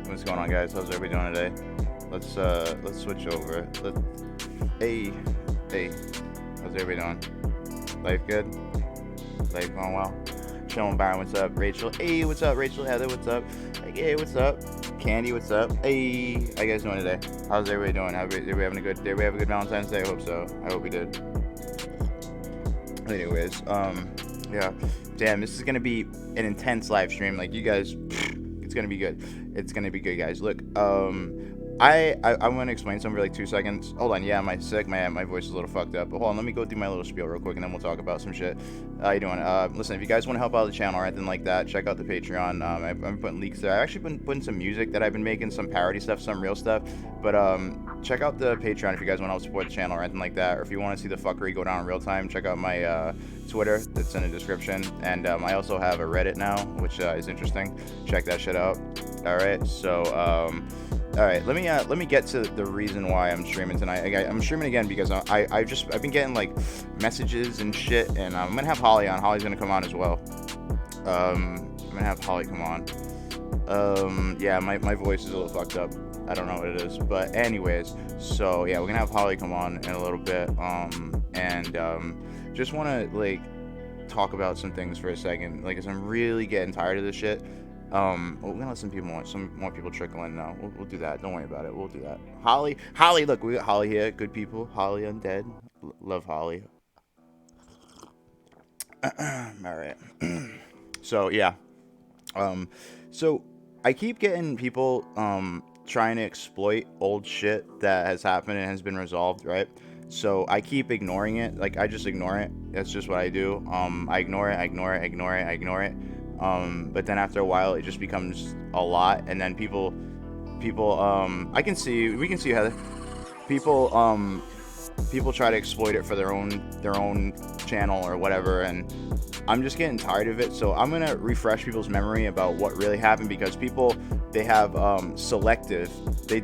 What's going on, guys? How's everybody doing today? Let's switch over. Hey, how's everybody doing? Life good? Life going well? Chillin' Byron, what's up? Rachel, hey, what's up? Rachel, Heather, what's up? Hey, what's up? Candy, what's up? Hey, how you guys doing today? How's everybody doing? Did we having a good? Did we have a good Valentine's Day? I hope so. I hope we did. Anyways, yeah. Damn, this is gonna be an intense live stream. Like, you guys, it's gonna be good. It's gonna be good, guys. Look, I want to explain something for like 2 seconds. Hold on. Yeah, am I sick? My voice is a little fucked up. But hold on, let me go through my little spiel real quick, and then we'll talk about some shit. How you doing? Listen, if you guys want to help out the channel or anything like that, check out the Patreon. I've been putting leaks there. I've actually been putting some music that I've been making, some parody stuff, some real stuff. But check out the Patreon if you guys want to help support the channel or anything like that. Or if you want to see the fuckery go down in real time, check out my Twitter that's in the description. And I also have a Reddit now, which is interesting. Check that shit out. All right, so all right, let me get to the reason why I'm streaming tonight. I'm streaming again because I've been getting like messages and shit, and I'm gonna have Holly on. Holly's gonna come on as well. I'm gonna have Holly come on. Yeah, my voice is a little fucked up. I don't know what it is, but anyways, so yeah, we're gonna have Holly come on in a little bit. Just wanna like talk about some things for a second, like, 'cause I'm really getting tired of this shit. We're gonna let some more people trickle in now. We'll do that. Don't worry about it. We'll do that. Holly, look, we got Holly here. Good people. Holly, Undead. Love Holly. All right. So yeah. So I keep getting people trying to exploit old shit that has happened and has been resolved, right? So I keep ignoring it. Like, I just ignore it. That's just what I do. I ignore it. But then after a while, it just becomes a lot, and then people, we can see Heather. People try to exploit it for their own channel or whatever, and I'm just getting tired of it. So I'm gonna refresh people's memory about what really happened, because people, they have selective. They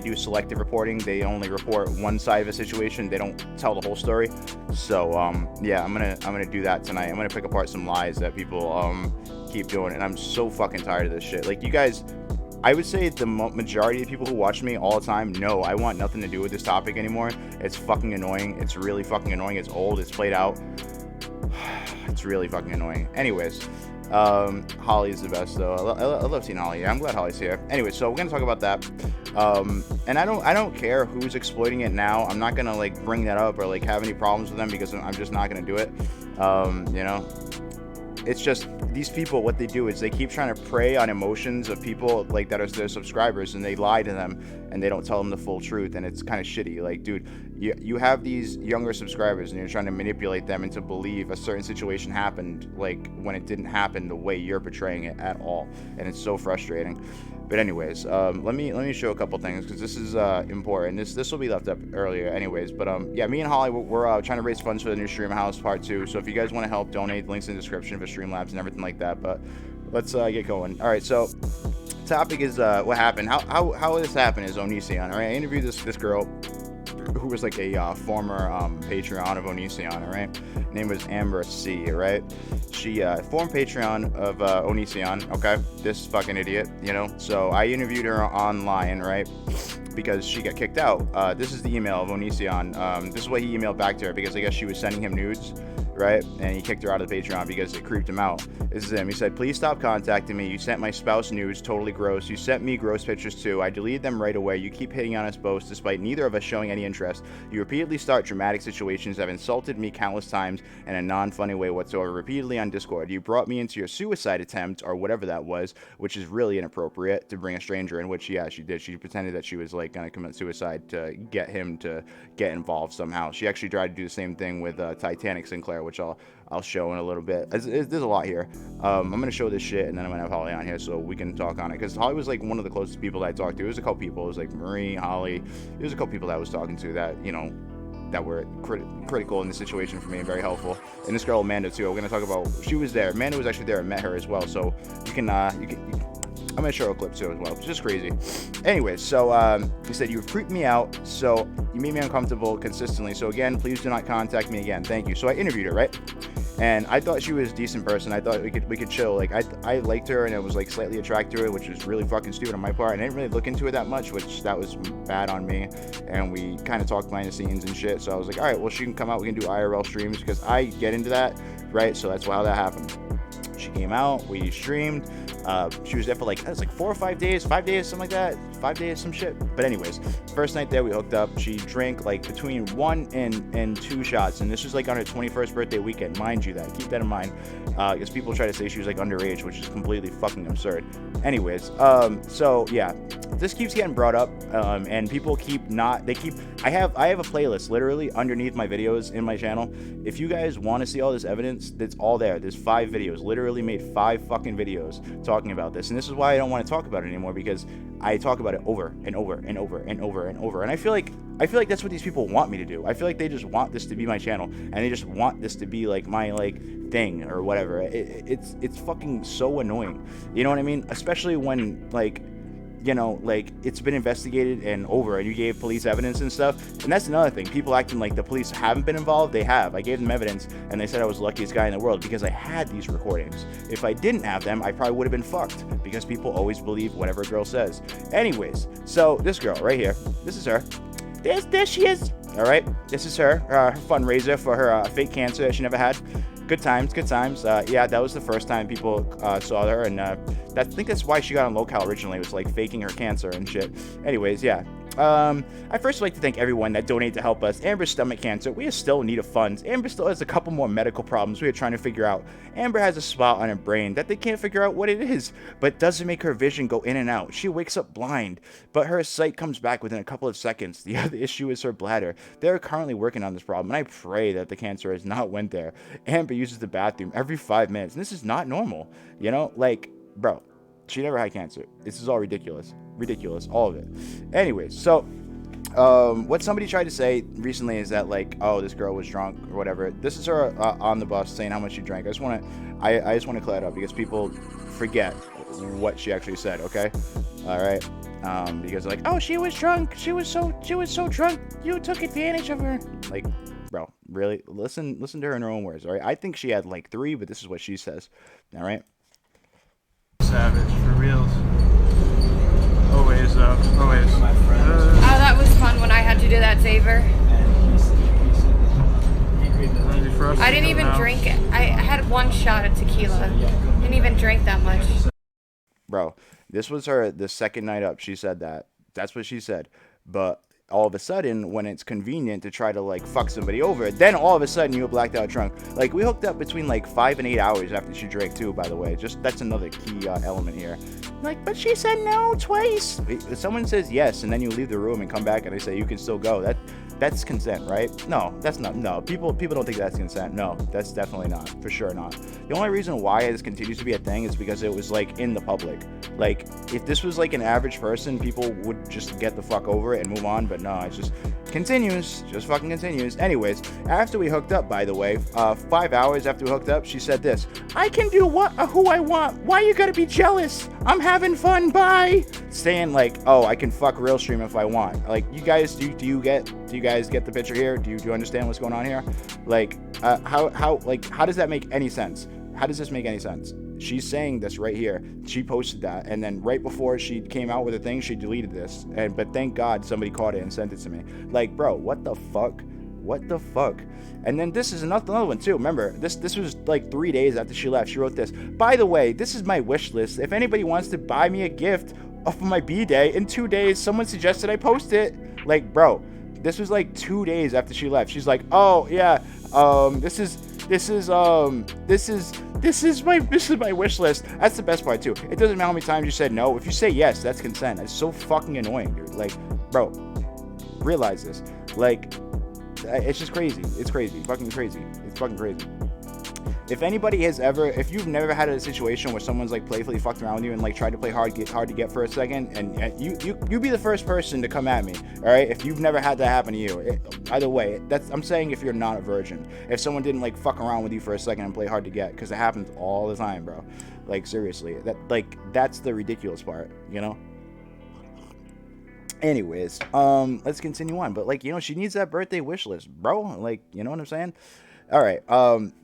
do selective reporting. They only report one side of a situation. They don't tell the whole story. So yeah, I'm gonna do that tonight. I'm gonna pick apart some lies that people keep doing, and I'm so fucking tired of this shit. Like, you guys, I would say the majority of people who watch me all the time know I want nothing to do with this topic anymore. It's fucking annoying. It's really fucking annoying. It's old. It's played out. It's really fucking annoying. Anyways, Holly is the best, though. I love seeing Holly. Yeah, I'm glad Holly's here. Anyway, so we're gonna talk about that. And I don't care who's exploiting it now. I'm not gonna like bring that up or like have any problems with them, because I'm just not gonna do it. You know, it's just these people, what they do is they keep trying to prey on emotions of people like that are their subscribers, and they lie to them and they don't tell them the full truth, and it's kind of shitty. Like, dude, you have these younger subscribers and you're trying to manipulate them into believe a certain situation happened, like, when it didn't happen the way you're portraying it at all, and it's so frustrating. But anyways, let me show a couple things, because this is important. This will be left up earlier anyways. But yeah, me and Holly, we're trying to raise funds for the new Stream House Part 2. So if you guys want to help donate, the links in the description for Streamlabs and everything like that. But let's get going. All right, so topic is what happened. How this happened is Onision. All right, I interviewed this girl who was like a former Patreon of Onision, all right? Her name was Amber C, right? She formed Patreon of Onision, okay? This fucking idiot, you know? So I interviewed her online, right? Because she got kicked out. This is the email of Onision. This is what he emailed back to her, because I guess she was sending him nudes, right? And he kicked her out of the Patreon because it creeped him out. This is him. He said, "Please stop contacting me. You sent my spouse nudes, totally gross. You sent me gross pictures too. I deleted them right away. You keep hitting on us both despite neither of us showing any interest. You repeatedly start dramatic situations, have insulted me countless times in a non-funny way whatsoever, repeatedly on Discord. You brought me into your suicide attempt, or whatever that was, which is really inappropriate to bring a stranger in," which, yeah, she did. She pretended that she was like gonna commit suicide to get him to get involved somehow. She actually tried to do the same thing with Titanic Sinclair, which I'll show in a little bit. There's a lot here. I'm going to show this shit, and then I'm going to have Holly on here so we can talk on it. Because Holly was like one of the closest people that I talked to. It was a couple people. It was like Marie, Holly. There was a couple people that I was talking to that, you know, that were critical in the situation for me and very helpful. And this girl, Amanda, too. We're going to talk about, she was there. Amanda was actually there. I met her as well. So you can I'm going to show a clip too as well. It's just crazy. Anyway, so he said, "You've creeped me out, so you made me uncomfortable consistently. So again, please do not contact me again. Thank you." So I interviewed her, right? and I thought she was a decent person. I thought we could chill. Like I liked her, and I was like slightly attracted to her, which was really fucking stupid on my part. And I didn't really look into it that much, which that was bad on me. And we kind of talked behind the scenes and shit. So I was like, all right, well, she can come out. We can do IRL streams because I get into that, right? So that's how that happened. She came out, we streamed. She was there for like, it was like 4 or 5 days, 5 days, something like that. 5 days, some shit. But anyways, first night there, we hooked up. She drank like between 1 and 2 shots. And this was like on her 21st birthday weekend. Mind you that. Keep that in mind. Because people try to say she was like underage, which is completely fucking absurd. Anyways, so yeah, this keeps getting brought up. And people I have a playlist literally underneath my videos in my channel. If you guys want to see all this evidence, it's all there. There's 5 videos, literally made 5 fucking videos talking about this. And this is why I don't want to talk about it anymore, because I talk about it over and over and over and over and over. And I feel like that's what these people want me to do. I feel like they just want this to be my channel, and they just want this to be like my like thing or whatever. It's fucking so annoying. You know what I mean? Especially when like, you know, like it's been investigated and over, and you gave police evidence and stuff. And that's another thing. People acting like the police haven't been involved. They have. I gave them evidence, and they said I was the luckiest guy in the world because I had these recordings. If I didn't have them, I probably would have been fucked, because people always believe whatever a girl says. Anyways, so this girl right here, this is her. There she is. All right, this is her fundraiser for her fake cancer that she never had. Good times. Yeah, that was the first time people saw her, and I think that's why she got on local originally. It was like faking her cancer and shit. Anyways, yeah. I first like to thank everyone that donated to help us. Amber's stomach cancer. We are still in need of funds. Amber still has a couple more medical problems we are trying to figure out. Amber has a spot on her brain that they can't figure out what it is, but doesn't make her vision go in and out. She wakes up blind, but her sight comes back within a couple of seconds. The other issue is her bladder. They are currently working on this problem, and I pray that the cancer has not went there. Amber uses the bathroom every 5 minutes, and this is not normal. You know, like, bro, she never had cancer. This is all ridiculous, all of it. Anyways, so what somebody tried to say recently is that like, oh, this girl was drunk or whatever. This is her on the bus saying how much she drank. I just want to clear it up, because people forget what she actually said. Okay, all right. Because like, oh, she was drunk. She was so drunk. You took advantage of her. Like, bro, really? Listen to her in her own words. All right. I think she had like 3, but this is what she says. All right. Savage for reals. Always always. Oh, that was fun when I had to do that Xavier. I didn't even drink it. I had 1 shot of tequila. Didn't even drink that much. Bro, this was the second night up. She said that. That's what she said. But all of a sudden, when it's convenient to try to like fuck somebody over, then all of a sudden you were blacked out drunk. Like, we hooked up between like 5 and 8 hours after she drank too, by the way. Just that's another key element here. Like, but she said no twice. If someone says yes and then you leave the room and come back and they say you can still go, that's consent, right? No, that's not. No, people don't think that's consent. No, that's definitely not. For sure not. The only reason why this continues to be a thing is because it was like in the public. Like, if this was like an average person, people would just get the fuck over it and move on. But no, it just continues. Just fucking continues. Anyways, after we hooked up, by the way, 5 hours after we hooked up, she said this: I can do who I want. Why you gotta be jealous? I'm having fun. Bye. Saying like, oh, I can fuck RealStream if I want. Like, you guys, do you guys get the picture here? Do you understand what's going on here? Like, how does that make any sense? How does this make any sense? She's saying this right here. She posted that, and then right before she came out with a thing, she deleted this. But thank God somebody caught it and sent it to me. Like, bro, what the fuck? What the fuck? And then this is another one too. Remember, this was like 3 days after she left. She wrote this: by the way, this is my wish list. If anybody wants to buy me a gift for my B-day in 2 days, someone suggested I post it. Like, bro, this was like 2 days after she left. She's like, oh yeah, this is my wish list. That's the best part too. It doesn't matter how many times you said no. If you say yes, that's consent. That's so fucking annoying, dude. Like, bro, realize this. Like, it's just crazy. It's crazy. Fucking crazy. It's fucking crazy. If you've never had a situation where someone's like playfully fucked around with you and like tried to play hard to get for a second, and you be the first person to come at me, all right? If you've never had that happen to you, either way, I'm saying if you're not a virgin, if someone didn't like fuck around with you for a second and play hard to get, because it happens all the time, bro. Like, seriously, that's the ridiculous part, you know? Anyways, let's continue on. But like, you know, she needs that birthday wish list, bro. Like, you know what I'm saying? All right.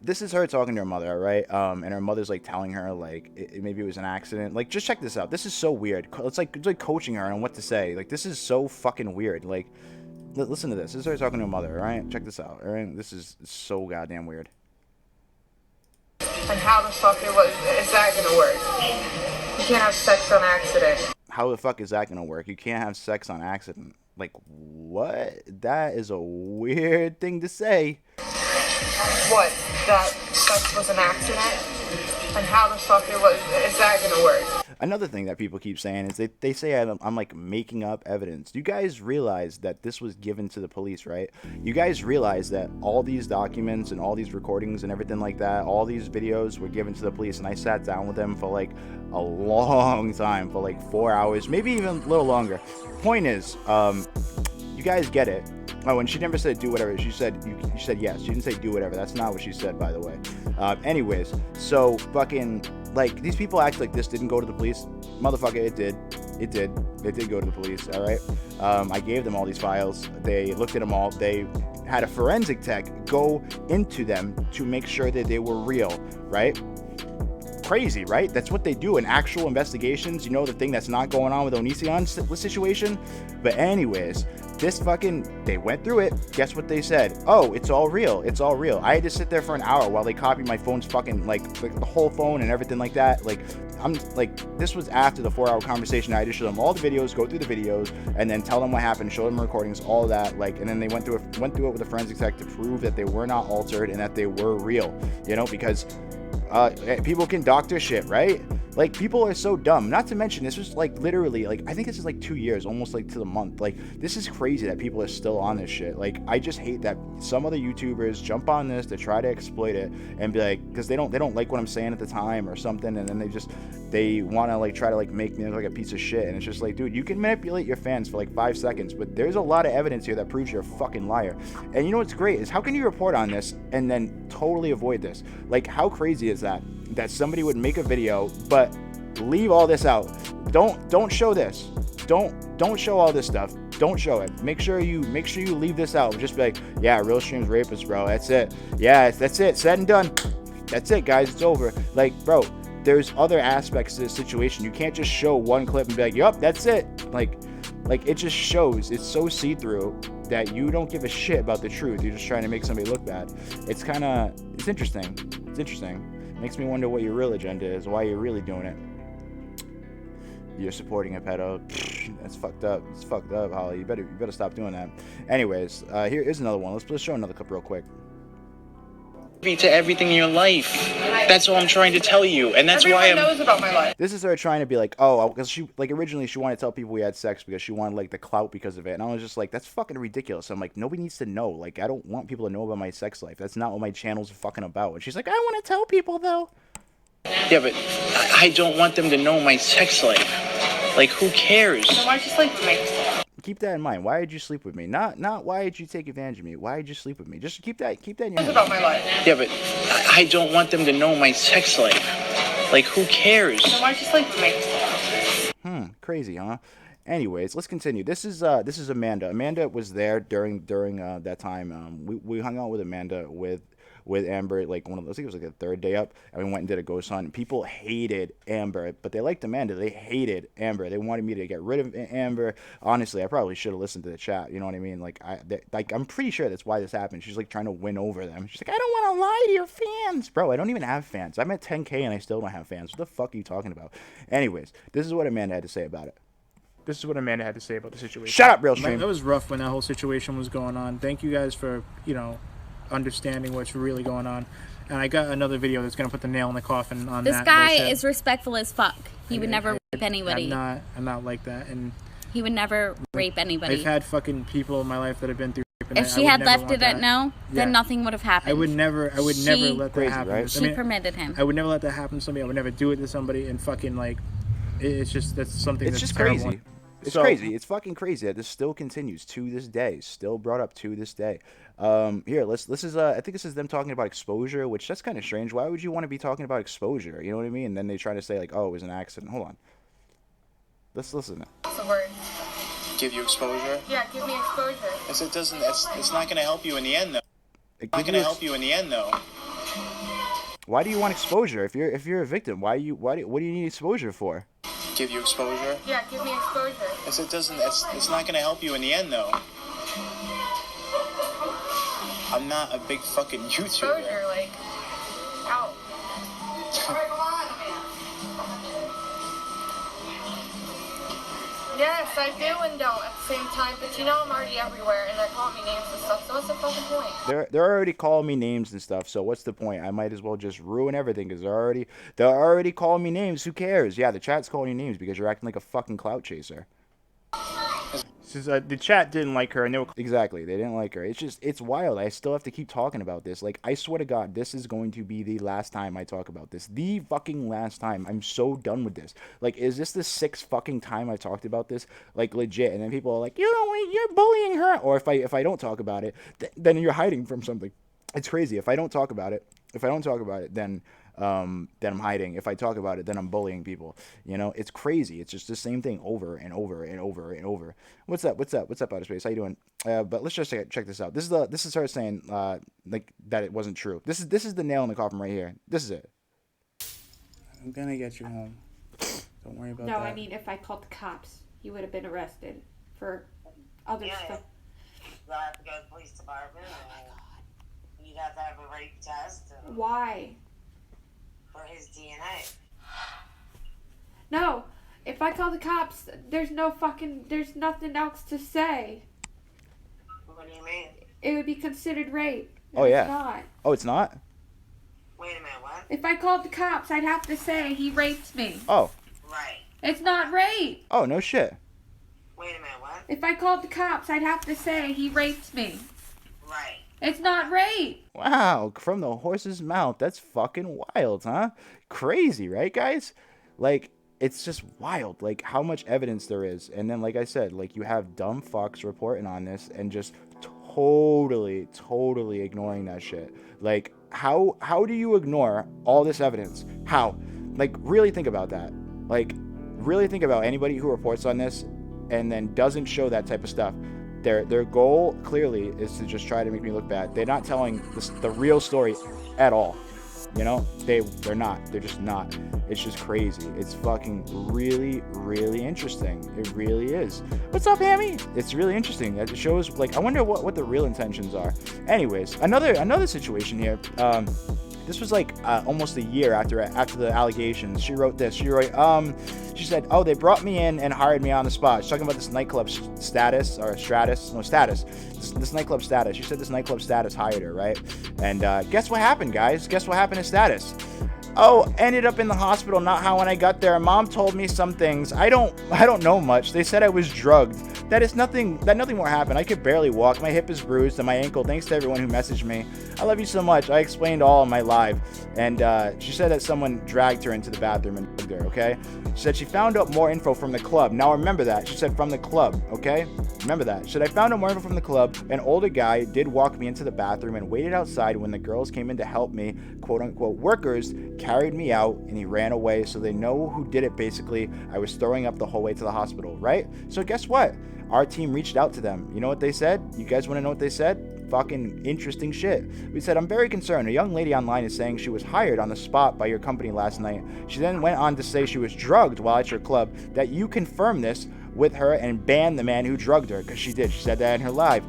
This is her talking to her mother, all right? And her mother's like telling her like maybe it was an accident. Like, just check this out. This is so weird. It's like coaching her on what to say. Like, this is so fucking weird. Like, listen to this. This is her talking to her mother, all right? Check this out, all right? This is so goddamn weird. And how the fuck is that gonna work? You can't have sex on accident. How the fuck is that gonna work? You can't have sex on accident. Like, what? That is a weird thing to say. What? That sex was an accident? And how the fuck is that gonna work? Another thing that people keep saying is they say I'm like making up evidence. You guys realize that this was given to the police, right? You guys realize that all these documents and all these recordings and everything like that, all these videos were given to the police, and I sat down with them for like a long time, for like 4 hours, maybe even a little longer. Point is, you guys get it. Oh, and she never said do whatever. She said you said yes. She didn't say do whatever. That's not what she said, by the way. Anyways, so fucking like these people act like this didn't go to the police. Motherfucker, it did. It did go to the police. All right. I gave them all these files. They looked at them all. They had a forensic tech go into them to make sure that they were real. Right. Crazy, right? That's what they do in actual investigations. You know, the thing that's not going on with Onision's situation. But anyways, this fucking, they went through it. Guess what they said? Oh, it's all real. It's all real. I had to sit there for an hour while they copied my phone's fucking, like the whole phone and everything like that. Like, I'm like, this was after the 4-hour conversation. I had to show them all the videos, go through the videos, and then tell them what happened, show them recordings, all of that. Like, and then they went through it with a forensic tech to prove that they were not altered and that they were real. You know, because people can doctor shit, right? Like, people are so dumb. Not to mention, this was like literally, like, I think this is like 2 years, almost like to the month. Like, this is crazy that people are still on this shit. Like, I just hate that some other YouTubers jump on this to try to exploit it and be like, because they don't like what I'm saying at the time or something, and then they want to like try to like make me look like a piece of shit. And it's just like, dude, you can manipulate your fans for like 5 seconds, but there's a lot of evidence here that proves you're a fucking liar. And you know what's great is, how can you report on this and then totally avoid this? Like, how crazy is that somebody would make a video but leave all this out? Don't show this. Don't show all this stuff. Don't show it. Make sure you leave this out. Just be like, yeah, RealStream's rapist, bro. That's it. Yeah, that's it. Said and done. That's it, guys. It's over. Like, bro, there's other aspects to this situation. You can't just show one clip and be like, yup, that's it. Like it just shows. It's so see-through that you don't give a shit about the truth. You're just trying to make somebody look bad. It's interesting. It's interesting. Makes me wonder what your real agenda is, why you're really doing it. You're supporting a pedo. That's fucked up. It's fucked up, Holly. You better stop doing that. Anyways, here's another one. Let's show another clip real quick. To everything in your life. That's all I'm trying to tell you, and that's Everyone why knows about my life. This is her trying to be like, oh, because she, like, originally she wanted to tell people we had sex because she wanted like the clout because of it, and I was just like, that's fucking ridiculous. I'm like, nobody needs to know. Like, I don't want people to know about my sex life. That's not what my channel's fucking about. And she's like, I want to tell people though. Yeah, but I don't want them to know my sex life. Like, who cares? So why'd you sleep with me? Keep that in mind. Why did you sleep with me? Not why did you take advantage of me? Why did you sleep with me? Just keep that in your mind. About my life. Yeah, but I don't want them to know my sex life. Like, who cares? So why'd you sleep with me? Crazy, huh? Anyways, let's continue. This is Amanda. Amanda was there during that time. We hung out with Amanda with Amber, like I think it was like the third day up, and we went and did a ghost hunt. People hated Amber, but they liked Amanda. They hated Amber. They wanted me to get rid of Amber. Honestly, I probably should have listened to the chat. You know what I mean? Like, I'm pretty sure that's why this happened. She's like trying to win over them. She's like, I don't want to lie to your fans, bro. I don't even have fans. I'm at 10K and I still don't have fans. What the fuck are you talking about? Anyways, this is what Amanda had to say about it. This is what Amanda had to say about the situation. Shut up, RealStream. That was rough when that whole situation was going on. Thank you guys for, understanding what's really going on. And I got another video that's going to put the nail in the coffin on this that. This guy bullshit. Is respectful as fuck. He would never rape anybody. I'm not like that. And he would never rape anybody. I've had fucking people in my life that have been through rape. And if she had left it at no, then nothing would have happened. I would never let that happen. Right? She permitted him. I would never let that happen to somebody. I would never do it to somebody. And fucking it's just, that's something it's that's just terrible. Crazy. It's crazy. It's fucking crazy that this still continues to this day. Still brought up to this day. Here, this is I think this is them talking about exposure, which that's kind of strange. Why would you want to be talking about exposure? You know what I mean? And then they try to say like, oh, it was an accident. Hold on. Let's listen. What's the word? Give you exposure? Yeah, give me exposure. It's not going to help you in the end, though. Not gonna help you in the end, though. Why do you want exposure if you're a victim? What do you need exposure for? Give you exposure? Yeah, give me exposure. Yes, it doesn't. It's not gonna help you in the end, though. I'm not a big fucking YouTuber. Exposure, like, out. Yes, I do and don't at the same time, but you know I'm already everywhere, and they're calling me names and stuff, so what's the fucking point? They're already calling me names and stuff, so what's the point? I might as well just ruin everything, because they're already calling me names. Who cares? Yeah, the chat's calling you names because you're acting like a fucking clout chaser. Since the chat didn't like her, and they were Exactly, they didn't like her. It's wild. I still have to keep talking about this. Like, I swear to God, this is going to be the last time I talk about this. The fucking last time. I'm so done with this. Like, is this the 6th fucking time I talked about this? Like, legit. And then people are like, you're bullying her. Or if I don't talk about it, then you're hiding from something. It's crazy. If I don't talk about it, then I'm hiding. If I talk about it, then I'm bullying people. You know, it's crazy. It's just the same thing over and over and over and over. What's up, outer space? How you doing? But let's just check this out. This is her saying like that it wasn't true. This is the nail in the coffin right here. This is it. I'm gonna get you home. Don't worry about that. No, I mean, if I called the cops, you would have been arrested for other stuff. You have to go to the police department. And you'd have to have a rape test. Why? For his DNA. No, if I call the cops, there's nothing else to say. What do you mean? It would be considered rape. Oh, yeah. It's not. Oh, it's not? Wait a minute, what? If I called the cops, I'd have to say he raped me. Oh. Right. It's not rape. Oh, no shit. Wait a minute, what? If I called the cops, I'd have to say he raped me. Right. It's not rape. Wow, from the horse's mouth. That's fucking wild, huh? Crazy, right, guys? Like, it's just wild, like, how much evidence there is. And then, like I said, like, you have dumb fucks reporting on this and just totally ignoring that shit. Like, how do you ignore all this evidence? How? Like, really think about that. Like, really think about anybody who reports on this and then doesn't show that type of stuff. Their goal clearly is to just try to make me look bad. They're not telling the real story at all. You know, they're not. They're just not. It's just crazy. It's fucking really interesting. It really is. What's up, Hammy? It's really interesting. It shows, like, I wonder what the real intentions are. Anyways, another situation here. This was like almost a year after the allegations. She wrote this. She said, "Oh, they brought me in and hired me on the spot." She's talking about this nightclub Status. This nightclub Status. She said this nightclub Status hired her, right? And guess what happened, guys? Guess what happened to Status? Oh, ended up in the hospital. Not how when I got there. Mom told me some things. I don't know much. They said I was drugged. Nothing more happened. I could barely walk. My hip is bruised and my ankle. Thanks to everyone who messaged me. I love you so much. I explained all in my live. And she said that someone dragged her into the bathroom and drugged her, okay? She said she found out more info from the club. Now remember that. She said from the club, okay? Remember that. She said I found out more info from the club. An older guy did walk me into the bathroom and waited outside when the girls came in to help me. Quote unquote workers carried me out and he ran away, so they know who did it. Basically, I was throwing up the whole way to the hospital, right? So guess what? Our team reached out to them. You know what they said? You guys want to know what they said? Fucking interesting shit. We said, I'm very concerned. A young lady online is saying she was hired on the spot by your company last night. She then went on to say she was drugged while at your club, that you confirm this with her and ban the man who drugged her, because she did. She said that in her live.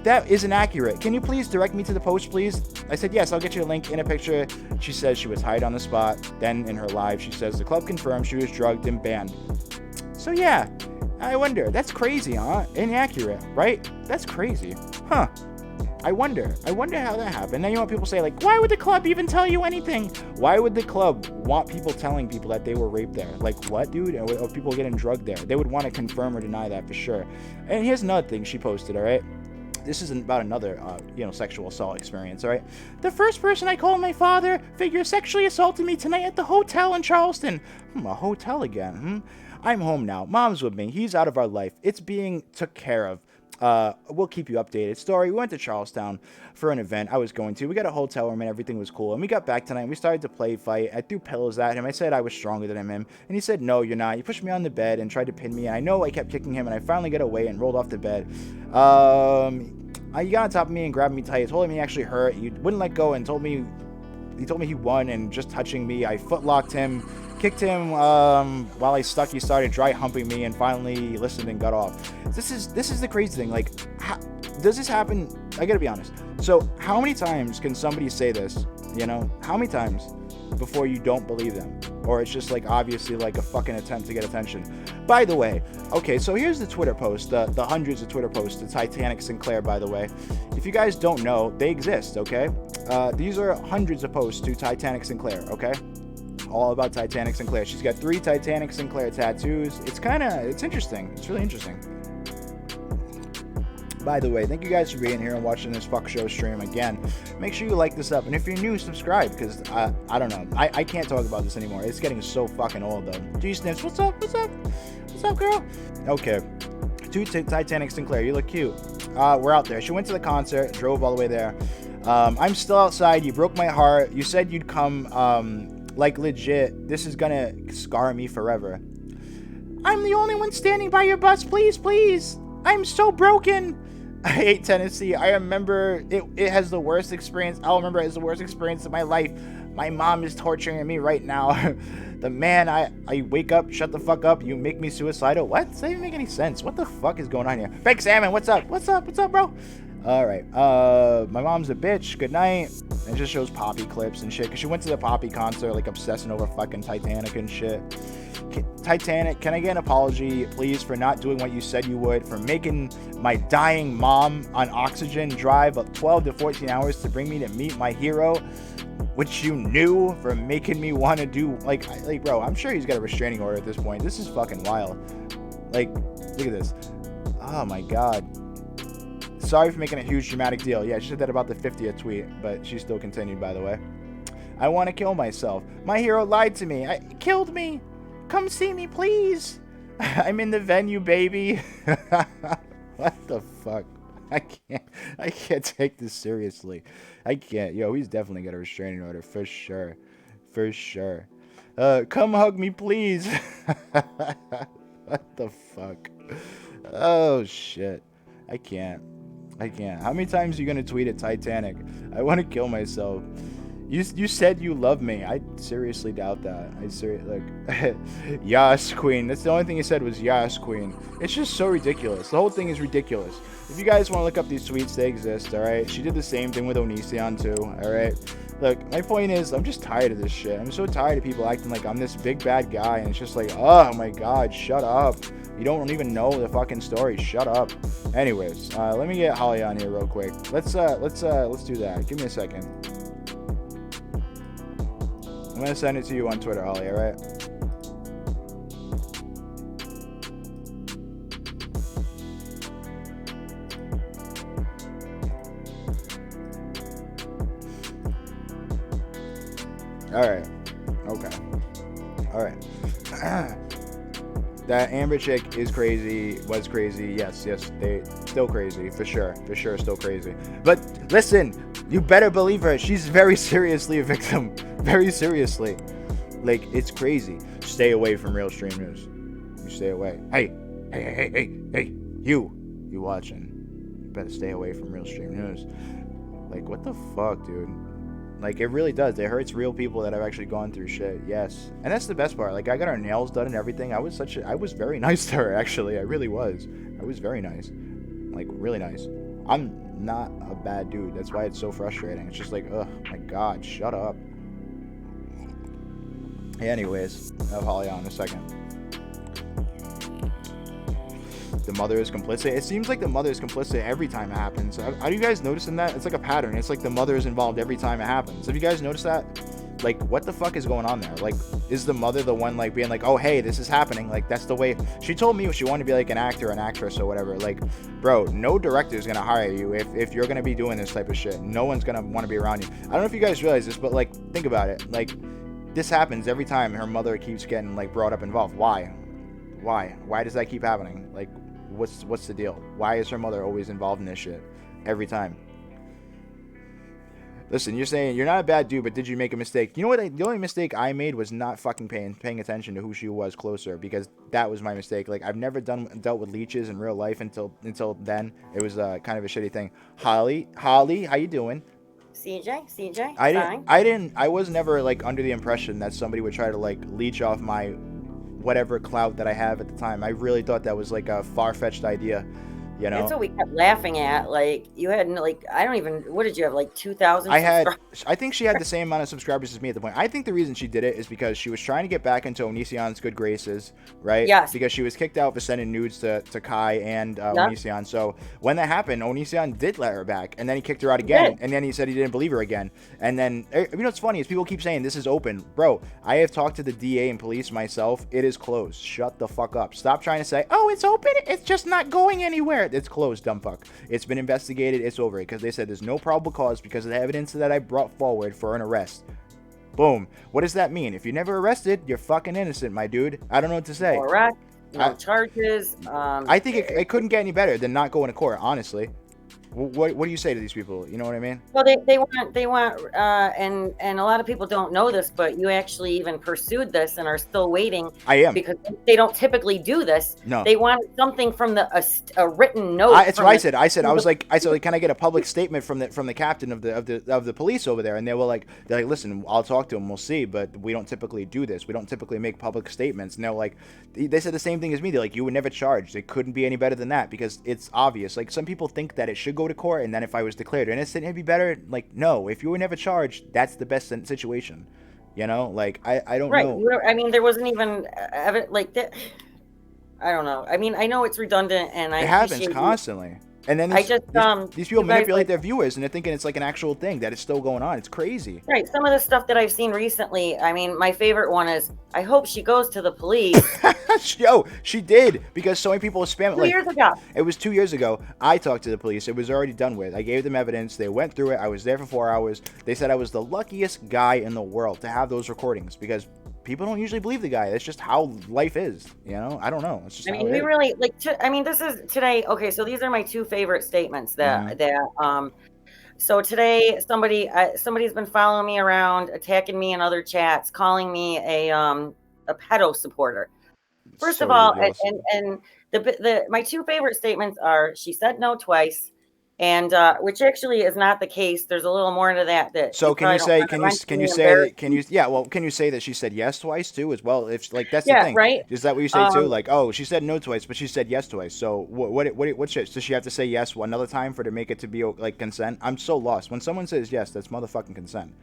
That isn't accurate. Can you please direct me to the post, please? I said, yes, I'll get you a link in a picture. She says she was hired on the spot. Then in her live, she says the club confirmed she was drugged and banned. So yeah, I wonder. That's crazy, huh? Inaccurate, right? That's crazy. Huh. I wonder how that happened. Now you know what people say, like, why would the club even tell you anything? Why would the club want people telling people that they were raped there? Like, what, dude? Or people getting drugged there? They would want to confirm or deny that for sure. And here's another thing she posted, all right? This is about another, sexual assault experience, all right? The first person I called my father figure sexually assaulted me tonight at the hotel in Charleston. A hotel again, I'm home now. Mom's with me. He's out of our life. It's being took care of. We'll keep you updated. Story, we went to Charlestown for an event I was going to. We got a hotel room and everything was cool. And we got back tonight and we started to play fight. I threw pillows at him. I said I was stronger than him. And he said, no, you're not. He pushed me on the bed and tried to pin me. And I know I kept kicking him and I finally got away and rolled off the bed. You got on top of me and grabbed me tight, told me he actually hurt. You wouldn't let go and told me he won, and just touching me, I footlocked him, kicked him while I stuck. He started dry humping me, and finally he listened and got off. This is the crazy thing. Like, does this happen? I gotta be honest. So how many times can somebody say this? You know, how many times before you don't believe them? Or it's just like obviously like a fucking attempt to get attention. By the way, okay, so here's the Twitter post, the hundreds of Twitter posts to Titanic Sinclair, by the way. If you guys don't know, they exist, okay? These are hundreds of posts to Titanic Sinclair, okay? All about Titanic Sinclair. She's got 3 Titanic Sinclair tattoos. It's interesting. It's really interesting. By the way, thank you guys for being here and watching this fuck show stream again. Make sure you like this up, and if you're new, subscribe, because I don't know. I can't talk about this anymore. It's getting so fucking old, though. G-Snips, what's up? What's up? What's up, girl? Okay. 2 Titanic Sinclair, you look cute. We're out there. She went to the concert, drove all the way there. I'm still outside. You broke my heart. You said you'd come, like legit. This is gonna scar me forever. I'm the only one standing by your bus. Please, please. I'm so broken. I hate Tennessee. I remember it has the worst experience. I'll remember it as the worst experience of my life. My mom is torturing me right now. The man, I wake up, shut the fuck up. You make me suicidal. What? Does that even make any sense? What the fuck is going on here? Fake Salmon, what's up? What's up? What's up, bro? Alright, my mom's a bitch. Good night. And it just shows Poppy clips and shit. Because she went to the Poppy concert, like, obsessing over fucking Titanic and shit. Titanic, can I get an apology, please, for not doing what you said you would, for making my dying mom on oxygen drive 12 to 14 hours to bring me to meet my hero, which you knew, for making me want to do, like, bro, I'm sure he's got a restraining order at this point. This is fucking wild. Like, look at this. Oh, my God. Sorry for making a huge dramatic deal. Yeah, she said that about the 50th tweet, but she still continued, by the way. I want to kill myself. My hero lied to me. Killed me. Come see me, please. I'm in the venue, baby. What the fuck? I can't take this seriously. I can't. Yo, he's definitely got a restraining order for sure. For sure. Come hug me, please. What the fuck? Oh, shit. I can't. How many times are you gonna tweet at Titanic? I want to kill myself. You said you love me. I seriously doubt that. Like, yes, queen. That's the only thing you said was yes, queen. It's just so ridiculous. The whole thing is ridiculous. If you guys want to look up these tweets, they exist, alright? She did the same thing with Onision, too, alright? Look, my point is, I'm just tired of this shit. I'm so tired of people acting like I'm this big bad guy, and it's just like, oh my god, shut up. You don't even know the fucking story. Shut up. Anyways, let me get Holly on here real quick. Let's do that. Give me a second. I'm gonna send it to you on Twitter, Holly, alright? Alright. Okay. Alright. That Amber chick is crazy, was crazy. Yes, they still crazy, for sure, still crazy. But listen, you better believe her. She's very seriously a victim, very seriously. Like, it's crazy. Stay away from RealStream News. You stay away. Hey, you watching? You better stay away from RealStream News. Like, what the fuck, dude? Like, it really does. It hurts real people that have actually gone through shit. Yes. And that's the best part. Like, I got her nails done and everything. I was very nice to her, actually. I really was. I was very nice. Like, really nice. I'm not a bad dude. That's why it's so frustrating. It's just like, ugh, my god, shut up. Anyways, I'll have Holly on in a second. The mother is complicit. It seems like the mother is complicit every time it happens. Are you guys noticing that? It's like a pattern. It's like the mother is involved every time it happens. Have you guys noticed that? Like, what the fuck is going on there? Like, is the mother the one, like, being like, oh, hey, this is happening? Like, that's the way. She told me she wanted to be, like, an actor, an actress, or whatever. Like, bro, no director is going to hire you if you're going to be doing this type of shit. No one's going to want to be around you. I don't know if you guys realize this, but, like, think about it. Like, this happens every time her mother keeps getting, like, brought up involved. Why? Why does that keep happening? Like, what's the deal? Why is her mother always involved in this shit every time? Listen, you're saying you're not a bad dude, but did you make a mistake? You know what? The only mistake I made was not fucking paying attention to who she was closer, because that was my mistake. Like, I've never dealt with leeches in real life until then. It was kind of a shitty thing. Holly, how you doing? CJ, I was never like under the impression that somebody would try to like leech off my whatever clout that I have at the time. I really thought that was like a far-fetched idea. You know, that's what we kept laughing at. Like, you had like, I don't even, what did you have, like 2,000? I think she had the same amount of subscribers as me at the point. I think the reason she did it is because she was trying to get back into Onision's good graces, right? Yes. Because she was kicked out for sending nudes to Kai and Onision. So when that happened, Onision did let her back, and then he kicked her out again, and then he said he didn't believe her again. And then, you know what's funny is people keep saying this is open. Bro, I have talked to the DA and police myself. It is closed. Shut the fuck up. Stop trying to say, oh, it's open. It's just not going anywhere. It's closed, dumb fuck. It's been investigated. It's over. Because they said there's no probable cause because of the evidence that I brought forward for an arrest. Boom. What does that mean? If you're never arrested, you're fucking innocent, my dude. I don't know what to say. Correct. No charges. I think it couldn't get any better than not going to court, honestly. What do you say to these people? You know what I mean? Well, they want, and a lot of people don't know this, but you actually even pursued this and are still waiting. I am, because they don't typically do this. No, they want something from a written note. That's what I said. I said, can I get a public statement from the captain of the police over there? And they're like, listen, I'll talk to him. We'll see, but we don't typically do this. We don't typically make public statements. And they're like, they said the same thing as me. They're like, you were never charged. It couldn't be any better than that because it's obvious. Like, some people think that it should go to court, and then if I was declared innocent, it'd be better. Like, no, if you were never charged, that's the best situation. You know, like, I don't know. Right. I mean, there wasn't even like that. I don't know. I mean, I know it's redundant, and it happens constantly. And then these people manipulate their viewers, and they're thinking it's like an actual thing that is still going on. It's crazy. Right. Some of the stuff that I've seen recently, I mean, my favorite one is, I hope she goes to the police. Yo, she did, because so many people spam it. 2 years ago. It was 2 years ago. I talked to the police. It was already done with. I gave them evidence. They went through it. I was there for 4 hours. They said I was the luckiest guy in the world to have those recordings, because people don't usually believe the guy. That's just how life is, you know? I don't know. It's just we really, like, this is today. Okay, so these are my two favorite statements so today somebody's been following me around, attacking me in other chats, calling me a pedo supporter. First of all, and my two favorite statements are, she said no twice, and which actually is not the case. There's a little more into that. So can you say that she said yes twice too as well? If, like, that's the thing, right? Is that what you say too? Like, oh, she said no twice, but she said yes twice. So what shit? Does she have to say yes another time for to make it to be like consent? I'm so lost. When someone says yes, that's motherfucking consent.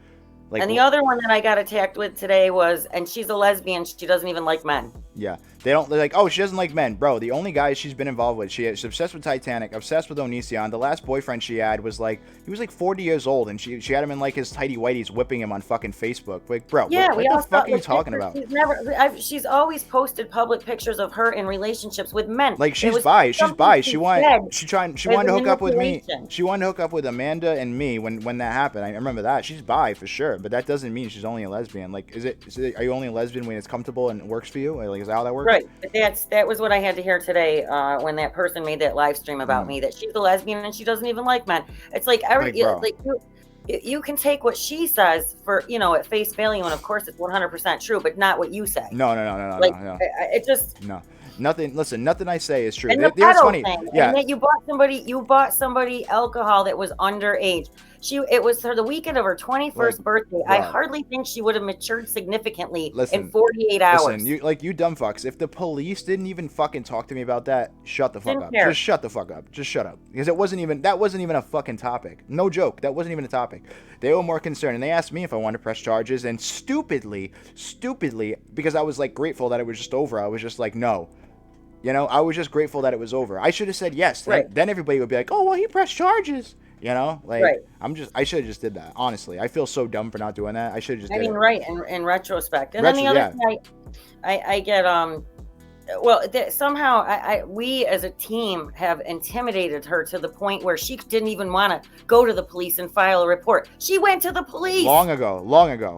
Like, and the other one that I got attacked with today was, and she's a lesbian, she doesn't even like men. Yeah. They're like, oh, she doesn't like men. Bro, the only guys she's been involved with, she's obsessed with Titanic, obsessed with Onision. The last boyfriend she had was like, he was like 40 years old, and she had him in like his tighty whities whipping him on fucking Facebook. Like, bro, what the fuck are you talking about? She's always posted public pictures of her in relationships with men. Like, she's bi. She wanted to hook up with me. She wanted to hook up with Amanda and me when that happened. I remember that. She's bi for sure, but that doesn't mean she's only a lesbian. Like, are you only a lesbian when it's comfortable and it works for you? Like, is that how that works? Right. That was what I had to hear today when that person made that live stream about me, that she's a lesbian and she doesn't even like men. It's like you can take what she says for, at face value, and of course it's 100% true, but not what you say. No. It just nothing. Listen, nothing I say is true. And the pedo thing. Yeah. And that you bought somebody alcohol that was underage. It was for the weekend of her 21st birthday. Wow. I hardly think she would have matured significantly in 48 hours. Listen, you dumb fucks. If the police didn't even fucking talk to me about that, shut the fuck up. Just shut the fuck up. Just shut up. Because that wasn't even a fucking topic. No joke. That wasn't even a topic. They were more concerned, and they asked me if I wanted to press charges, and stupidly, because I was like grateful that it was just over, I was just like, no. I was just grateful that it was over. I should have said yes. Right. Then everybody would be like, oh, well, he pressed charges. Right. I should have just did that. Honestly, I feel so dumb for not doing that. I should have just did it. Right. In retrospect. And then the other thing I get, somehow we as a team have intimidated her to the point where she didn't even want to go to the police and file a report. She went to the police long ago.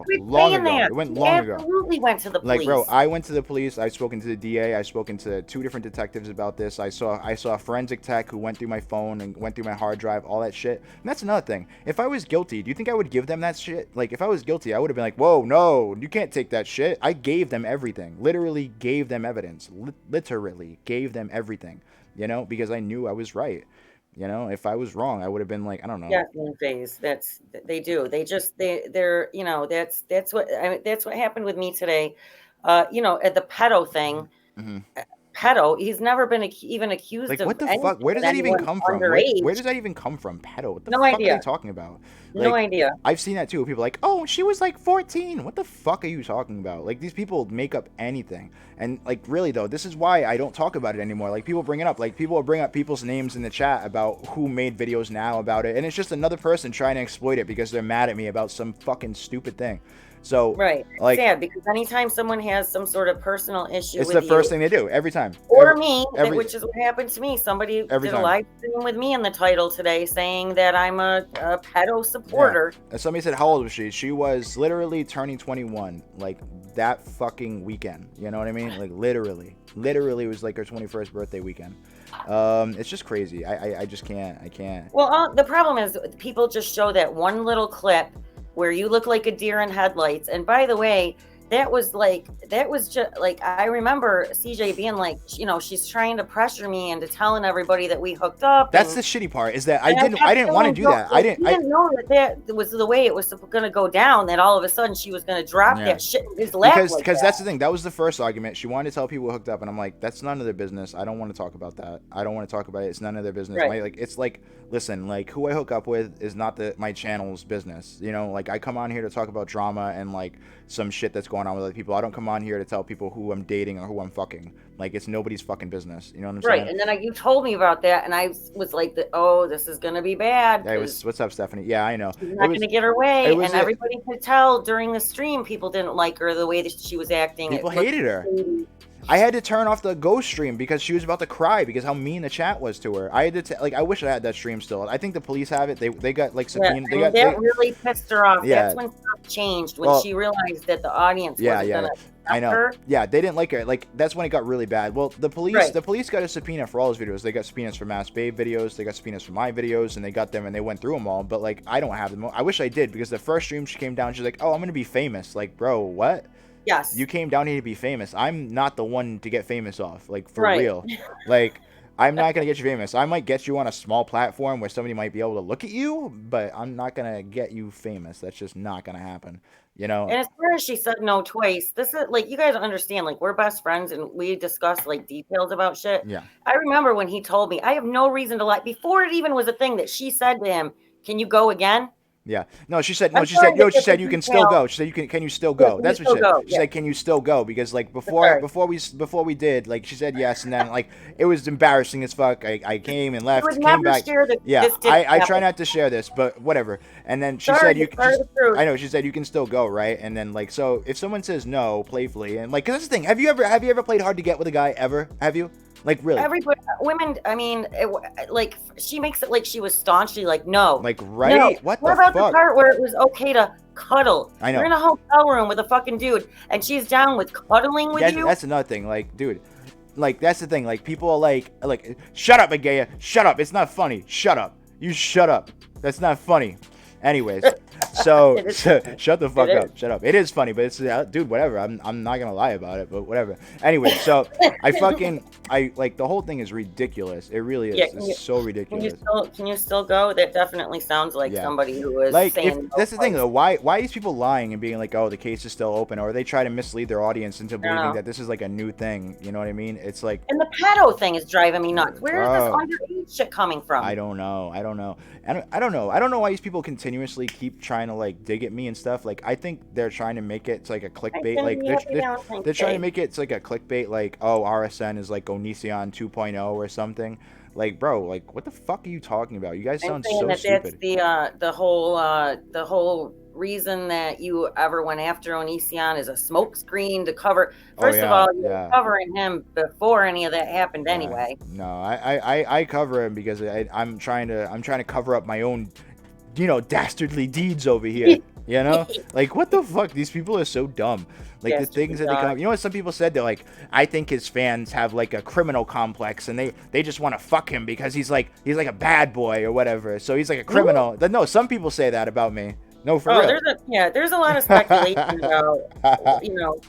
It went long ago. Absolutely went to the police. Like, bro, I went to the police. I've spoken to the DA. I've spoken to 2 different detectives about this. I saw a forensic tech who went through my phone and went through my hard drive, all that shit. And that's another thing. If I was guilty, do you think I would give them that shit? Like, if I was guilty, I would have been like, whoa, no, you can't take that shit. I gave them everything. Literally gave them evidence. literally gave them everything, you know, because I knew I was right. You know, if I was wrong, I would have been like, I don't know. Yeah, phase. They do. They're you know, that's what that's what happened with me today. You know, at the pedo thing. Mm-hmm. Pedo. He's never been even accused like, of. What the fuck? Where does that even come from? Where does that even come from? Pedo? What the fuck are they talking about? Like, no idea. I've seen that too. People are like, oh, she was like 14. What the fuck are you talking about? Like, these people make up anything. And like, really though, this is why I don't talk about it anymore. Like, people bring it up. Like, people will bring up people's names in the chat about who made videos now about it, and it's just another person trying to exploit it because they're mad at me about some fucking stupid thing. So right, like, sad, because anytime someone has some sort of personal issue, it's with the first thing they do every time. Or which is what happened to me. Somebody did time. a live stream with me in the title today, saying that I'm a pedo supporter. Yeah. And somebody said, how old was she? She was literally turning 21, like that fucking weekend. You know what I mean? Like literally it was like her 21st birthday weekend. It's just crazy. I just can't. I can't. Well, the problem is people just show that one little clip where you look like a deer in headlights. And by the way, that was just like, I remember CJ being like, you know, she's trying to pressure me into telling everybody that we hooked up. That's the shitty part, is that I didn't want to do that. I didn't know that was the way it was going to go down, that all of a sudden she was going to drop that shit in his lap. Because that's the thing. That was the first argument. She wanted to tell people hooked up, and I'm like, that's none of their business. I don't want to talk about that. I don't want to talk about it. It's none of their business. Right. Like, it's like, listen, like, who I hook up with is not my channel's business. You know, like, I come on here to talk about drama and like some shit that's going on with other people. I don't come on here to tell people who I'm dating or who I'm fucking. Like, it's nobody's fucking business. You know what I'm saying? Right. And then you told me about that, and I was like, "Oh, this is gonna be bad." Yeah, what's up, Stephanie? Yeah, I know. She's not gonna get her way, and everybody could tell during the stream people didn't like her, the way that she was acting. People hated her. I had to turn off the ghost stream because she was about to cry because how mean the chat was to her. I had to I wish I had that stream still. I think the police have it. They got like subpoenaed. That really pissed her off. Yeah. That's when stuff changed, when she realized that the audience wasn't gonna I know. Her. Yeah, they didn't like her. Like, that's when it got really bad. Well, the police got a subpoena for all his videos. They got subpoenas for Mass Babe videos. They got subpoenas for my videos, and they got them and they went through them all. But like, I don't have them. I wish I did, because the first stream she came down, she's like, "Oh, I'm gonna be famous." Like, bro, what? Yes. You came down here to be famous. I'm not the one to get famous off. Like, for real. Like, I'm not gonna get you famous. I might get you on a small platform where somebody might be able to look at you, but I'm not gonna get you famous. That's just not gonna happen. You know. And as far as she said no twice, this is like, you guys understand, like, we're best friends and we discuss like details about shit. Yeah. I remember when he told me, I have no reason to lie, before it even was a thing, that she said to him, "Can you go again?" Yeah. No, she said she said you can still go. She said can you still go? That's what she said. She said, "Can you still go?" Because like before we did, like, she said yes, and then like it was embarrassing as fuck. I came and left, came back. I try not to share this, but whatever. And then she said I know, she said you can still go, right? And then like, so if someone says no playfully, and like, 'cause that's the thing. Have you ever played hard to get with a guy ever? Have you? Like, really? Everybody, women, I mean, like, she makes it like she was staunchly like, no. Like, right? No. What about the part where it was okay to cuddle? I know. You're in a hotel room with a fucking dude, and she's down with cuddling with you? That's another thing. Like, dude, like, that's the thing. Like, people are like, shut up, Agaya. Shut up. It's not funny. Shut up. You shut up. That's not funny. Anyways, so shut the fuck up. Shut up. It is funny, but it's dude, whatever. I'm not gonna lie about it, but whatever. Anyway, so I like, the whole thing is ridiculous. It really is. It's so ridiculous. Can you still go? That definitely sounds like somebody who is like, saying. That's the thing though. Why are these people lying and being like, oh, the case is still open, or they try to mislead their audience into believing that this is like a new thing? You know what I mean? It's like. And the pedo thing is driving me nuts. Where is this underage shit coming from? I don't know. I don't know why these people continuously keep trying to like dig at me and stuff. Like, I think they're trying to make it like a clickbait. Like, they're trying to make it like a clickbait. Like, oh, RSN is like Onision 2.0 or something. Like, bro, like, what the fuck are you talking about? You guys sound so stupid. That's the whole reason that you ever went after Onision is a smoke screen to cover. First of all, you're covering him before any of that happened anyway. No, I cover him because I'm trying to cover up my own, you know, dastardly deeds over here. You know, like, what the fuck? These people are so dumb. Like, the things that they come. You know what some people said? They're like, I think his fans have like a criminal complex, and they just want to fuck him because he's like a bad boy or whatever. So he's like a criminal. No, some people say that about me. No, for real. There's a lot of speculation about, you know,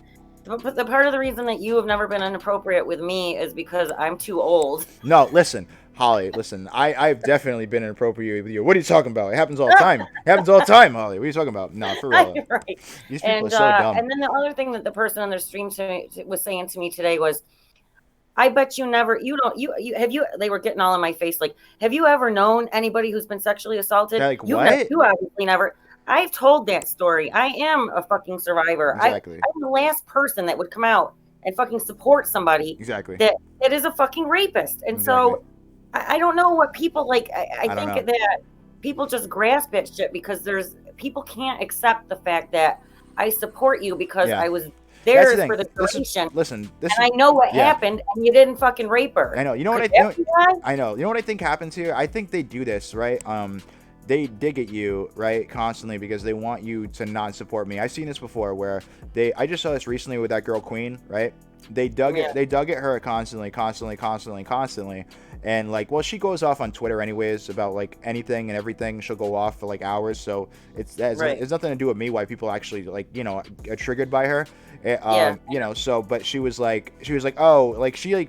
But the part of the reason that you have never been inappropriate with me is because I'm too old. No, listen, Holly, listen. I've definitely been inappropriate with you. What are you talking about? It happens all the time. It happens all the time, Holly. What are you talking about? No, for real. Right. These people are so dumb. And then the other thing that the person on their stream was saying to me today was, I bet you never, they were getting all in my face. Like, have you ever known anybody who's been sexually assaulted? Like, what? You obviously never. I've told that story. I am a fucking survivor. Exactly. I'm the last person that would come out and fucking support somebody that is a fucking rapist. And so I don't know what people like. I think that people just grasp at shit because people can't accept the fact that I support you because I was there for the duration. Listen, and I know what happened, and you didn't fucking rape her. I know. You know what I think? I know. You know what I think happens here? I think they do this, right? They dig at you, right, constantly because they want you to not support me. I've seen this before where I just saw this recently with that girl Queen, right? They dug at her constantly. And like, well, she goes off on Twitter anyways about like anything and everything. She'll go off for like hours. So it's nothing to do with me why people actually like, you know, are triggered by her. You know, so, but she was like, oh, like she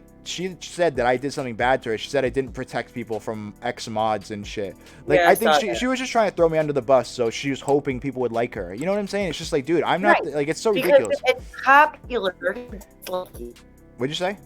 said that I did something bad to her. She said I didn't protect people from X mods and shit. Like, I think she was just trying to throw me under the bus. So she was hoping people would like her. You know what I'm saying? It's just like, dude, I'm not like, it's so ridiculous. It's popular. What'd you say?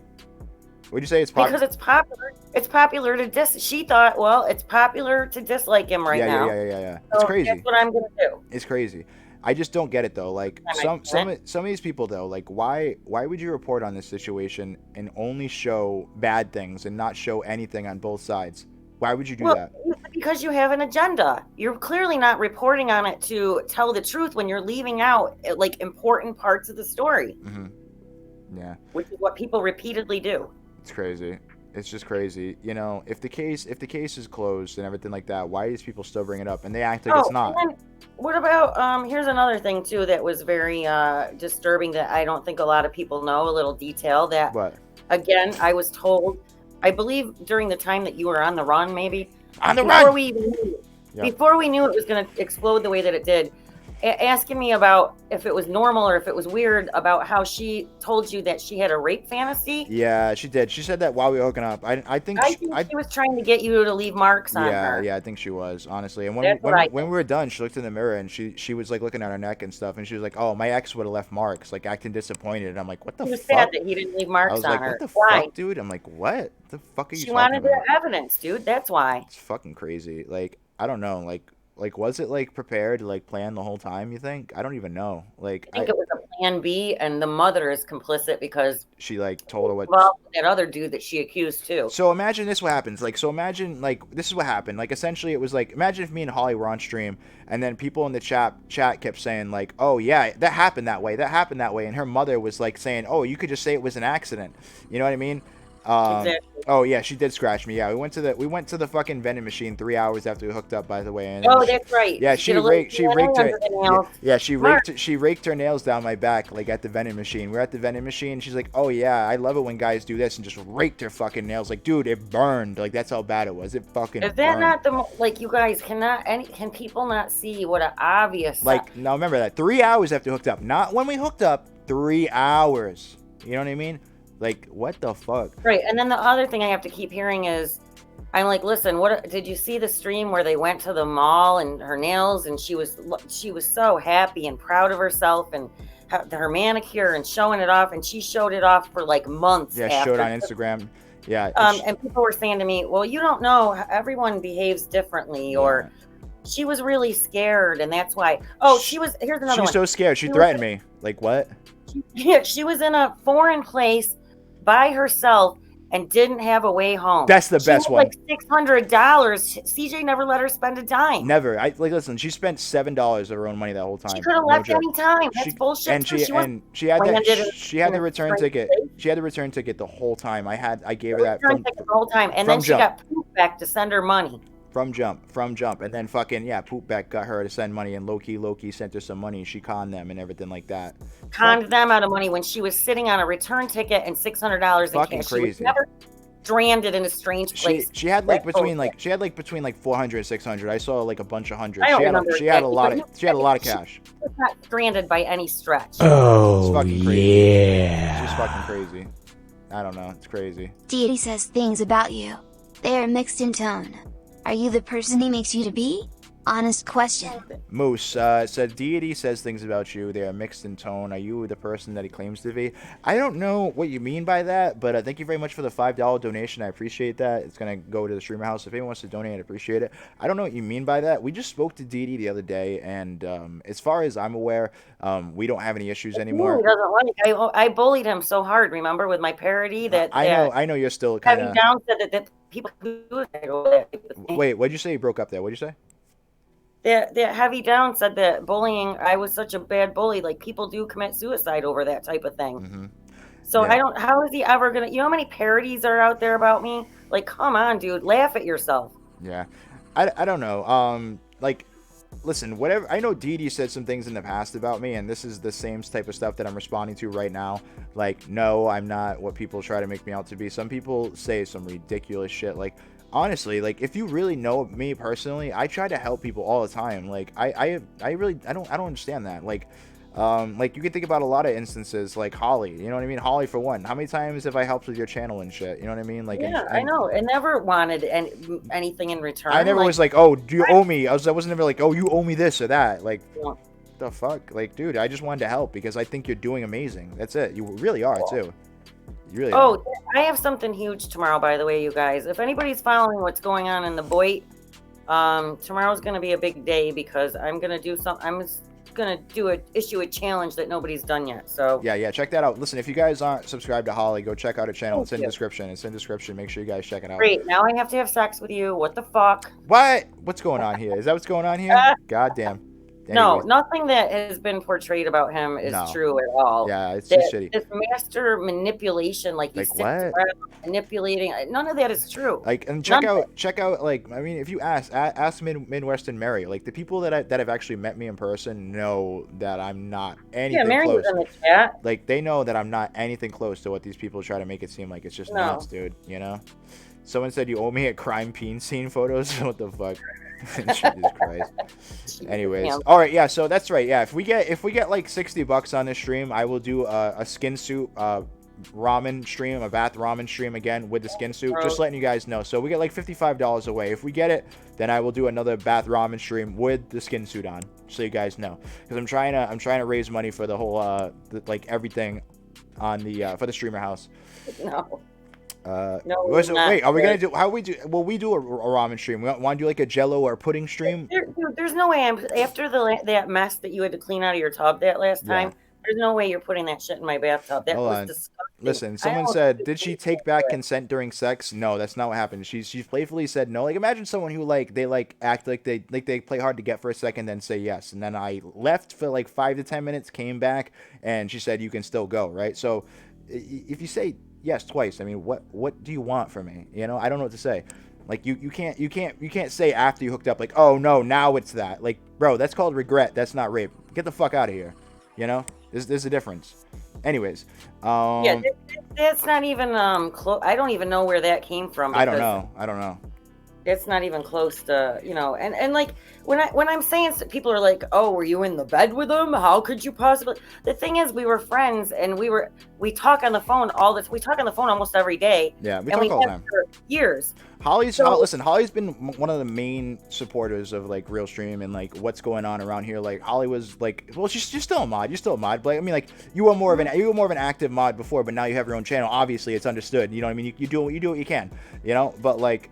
What'd you say? It's popular? Because it's popular. It's popular to she thought, well, it's popular to dislike him right now. Yeah. So it's crazy. That's what I'm going to do. It's crazy. I just don't get it though. Like some of these people though, like why would you report on this situation and only show bad things and not show anything on both sides? Why would you do that? Because you have an agenda. You're clearly not reporting on it to tell the truth when you're leaving out like important parts of the story. Mm-hmm. Yeah. Which is what people repeatedly do. It's crazy. It's just crazy. You know, if the case is closed and everything like that, why do these people still bring it up? And they act like it's not. And what about here's another thing too that was very disturbing that I don't think a lot of people know, a little detail that again, I was told, I believe during the time that you were on the run, maybe before we knew it was going to explode the way that it did, asking me about if it was normal or if it was weird about how she told you that she had a rape fantasy. Yeah, she did. She said that while we were hooking up. I think she was trying to get you to leave marks on her. Yeah, I think she was, honestly. And when we were done, she looked in the mirror and she was like looking at her neck and stuff, and she was like, "Oh, my ex would have left marks," like acting disappointed. And I'm like, "What the fuck?" She was sad that he didn't leave marks on her. I was like, "What the fuck, dude?" I'm like, "What the fuck are you talking about?" She wanted the evidence, dude. That's why. It's fucking crazy. Like, I don't know, like, was it like prepared, like planned the whole time? You think? I don't even know. Like, I think it was a plan B, and the mother is complicit because she like told her what. Well, that other dude that she accused too. So imagine this: what happens? Like, so imagine like this is what happened. Like, essentially, it was like imagine if me and Holly were on stream, and then people in the chat kept saying like, "Oh yeah, that happened that way. That happened that way," and her mother was like saying, "Oh, you could just say it was an accident." You know what I mean? Exactly. Oh yeah, she did scratch me. Yeah, we went to the fucking vending machine 3 hours after we hooked up. By the way, and that's right. Yeah, she raked her nails down my back like at the vending machine. We're at the vending machine. She's like, "Oh yeah, I love it when guys do this," and just raked her fucking nails. Like, dude, it burned. Like that's how bad it was. It fucking. Is that not the like you guys can people not see what an obvious like? Now remember that 3 hours after we hooked up, not when we hooked up. 3 hours. You know what I mean? Like, what the fuck? Right, and then the other thing I have to keep hearing is, I'm like, listen, what did you see the stream where they went to the mall and her nails and she was so happy and proud of herself and her manicure and showing it off, and she showed it off for like months. Yeah, she showed it on Instagram. Yeah. And people were saying to me, well, you don't know, everyone behaves differently, or she was really scared, and that's why. Oh, here's another one. She was so scared. She threatened me. Like what? Yeah, she was in a foreign place by herself and didn't have a way home. That's the best one. Like $600. CJ never let her spend a dime. Never. Listen. She spent $7 of her own money that whole time. She could have left any time. That's bullshit. And she had the return ticket. She had the return ticket the whole time. I gave her that return ticket the whole time, and then she got poop back to send her money. From jump, and then fucking Poopback got her to send money, and Loki sent her some money. She conned them and everything like that. Conned them out of money when she was sitting on a return ticket and $600 in cash. Crazy. stranded in a strange place. She had like between like 400 and 600. I saw like a bunch of hundreds. I don't remember She had a exactly, lot of cash. She was not stranded by any stretch. Oh, it's fucking crazy. Yeah. She's fucking crazy. I don't know. It's crazy. Deity says things about you. They are mixed in tone. Are you the person he makes you to be? Honest question. Moose said Deity says things about you. They are mixed in tone. Are you the person that he claims to be? I don't know what you mean by that, but thank you very much for the $5 donation. I appreciate that. It's going to go to the streamer house. If anyone wants to donate, I appreciate it. I don't know what you mean by that. We just spoke to Deity the other day, and as far as I'm aware, we don't have any issues anymore. He doesn't like. I bullied him so hard, remember, with my parody that I know you're still kind of down said that people do that. Wait, what'd you say? You broke up there. What'd you say? That Heavy Down said that bullying, I was such a bad bully. Like, people do commit suicide over that type of thing. Mm-hmm. So yeah. How is he ever gonna, you know how many parodies are out there about me? Like, come on, dude, laugh at yourself. Yeah. I don't know. Like, listen, whatever, I know Dee Dee said some things in the past about me, and this is the same type of stuff that I'm responding to right now. Like, no, I'm not what people try to make me out to be. Some people say some ridiculous shit. Like, honestly, like, if you really know me personally, I try to help people all the time. Like, I really don't understand that. Like you can think about a lot of instances, like Holly, you know what I mean? Holly, for one, how many times have I helped with your channel and shit? You know what I mean? Like, yeah, I know. I never wanted anything in return. I never was like, oh, do you owe me? I wasn't never like, oh, you owe me this or that. Like, yeah. The fuck? Like, dude, I just wanted to help because I think you're doing amazing. That's it. You really are, too. Really I have something huge tomorrow, by the way, you guys. If anybody's following what's going on in the Boit, tomorrow's going to be a big day because I'm going to do issue a challenge that nobody's done yet. So yeah, check that out. Listen, if you guys aren't subscribed to Holly, go check out her channel. It's in the description. Make sure you guys check it out. Great. Now I have to have sex with you. What the fuck? What's going on here? Is that what's going on here? God damn. No, nothing that has been portrayed about him is true at all. Yeah, it's just shitty. This master manipulation, like he's what? Manipulating, none of that is true. Like, and check out. Like, I mean, if you ask Midwestern Mary, like the people that have actually met me in person know that I'm not anything Mary close. Was in the chat. Like, they know that I'm not anything close to what these people try to make it seem like. It's just nuts, dude. You know. Someone said you owe me a crime scene photos. What the fuck? Jesus Christ. Anyways, all right, yeah. So that's right. Yeah, if we get like $60 on this stream, I will do a skin suit ramen stream, a bath ramen stream again with the skin suit. Just letting you guys know. So we get like $55 away. If we get it, then I will do another bath ramen stream with the skin suit on, so you guys know. Because I'm trying to raise money for the whole like everything on the for the streamer house. No. No, wait, are we gonna do will we do a ramen stream? We want to do like a jello or pudding stream? There's no way after that mess that you had to clean out of your tub that last time. There's no way you're putting that shit in my bathtub. That was disgusting. Listen, someone said, did she take back consent during sex? No, that's not what happened. She playfully said no. Like, imagine someone who they act like they play hard to get for a second, then say yes, and then I left for like 5 to 10 minutes, came back, and she said you can still go, right? So if you say yes twice, I mean, what do you want from me? You know, I don't know what to say. Like, you can't say after you hooked up, like, oh no, now it's that. Like, bro, that's called regret. That's not rape. Get the fuck out of here. You know, there's a difference. Anyways, that's not even close. I don't even know where that came from. I don't know. It's not even close to, you know, and like when I'm saying people are like, oh, were you in the bed with him? How could you possibly? The thing is, we were friends and we talk on the phone we talk on the phone almost every day. Yeah, we talk all the time for years. Listen, Holly's been one of the main supporters of like RealStream and like what's going on around here. Like, Holly was like, well, she's still a mod. You're still a mod, but I mean, like, you were more of an active mod before, but now you have your own channel. Obviously, it's understood. You know what I mean? You do what you can. You know, but like,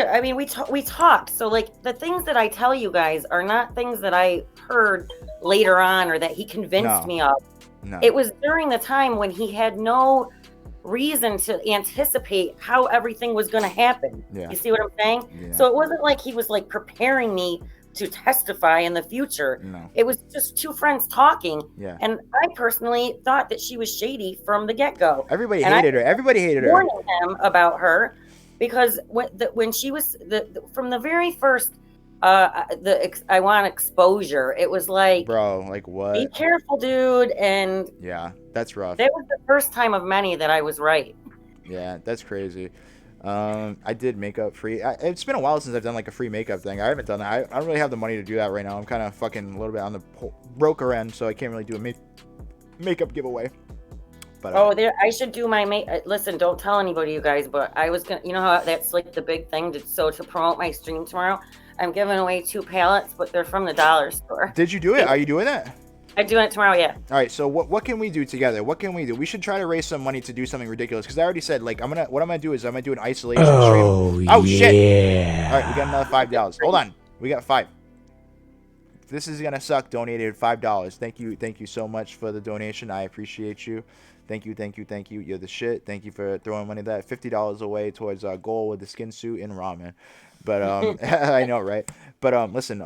I mean, we talked. So like, the things that I tell you guys are not things that I heard later on or that he convinced me of. No. It was during the time when he had no reason to anticipate how everything was going to happen. Yeah. You see what I'm saying? Yeah. So it wasn't like he was like preparing me to testify in the future. No. It was just two friends talking. Yeah. And I personally thought that she was shady from the get-go. Everybody hated her. Warning him about her because when she was from the very first I want exposure. It was like, bro, like what? Be careful, dude. And yeah, that's rough. That was the first time of many that I was right. Yeah, that's crazy. I did makeup free. It's been a while since I've done like a free makeup thing. I haven't done that. I don't really have the money to do that right now. I'm kind of fucking a little bit on the broker end, so I can't really do a makeup giveaway. But, I should do my listen, don't tell anybody, you guys, but I was gonna, you know how that's like the big thing. To promote my stream tomorrow, I'm giving away 2 palettes, but they're from the dollar store. Did you do it? Are you doing that? I'm doing it tomorrow, yeah. All right, so what can we do together? What can we do? We should try to raise some money to do something ridiculous. Because I already said, like, what I'm gonna do is I'm gonna do an isolation stream. Oh shit! All right, we got another $5. Hold on, we got 5. This is gonna suck. Donated $5. Thank you so much for the donation. I appreciate you. Thank you. You're the shit. Thank you for throwing money that $50 away towards our goal with the skin suit and ramen. But I know, right? But listen,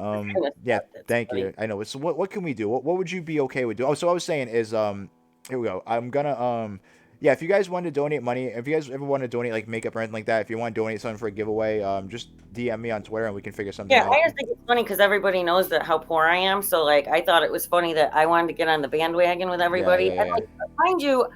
yeah, thank you. I know. So what can we do? What would you be okay with doing? Oh, so what I was saying is here we go. I'm gonna yeah, if you guys want to donate money, if you guys ever want to donate like makeup or anything like that, if you want to donate something for a giveaway, just DM me on Twitter and we can figure something out. Yeah, I just think it's funny because everybody knows that how poor I am. So like, I thought it was funny that I wanted to get on the bandwagon with everybody. Yeah. And, like, mind you,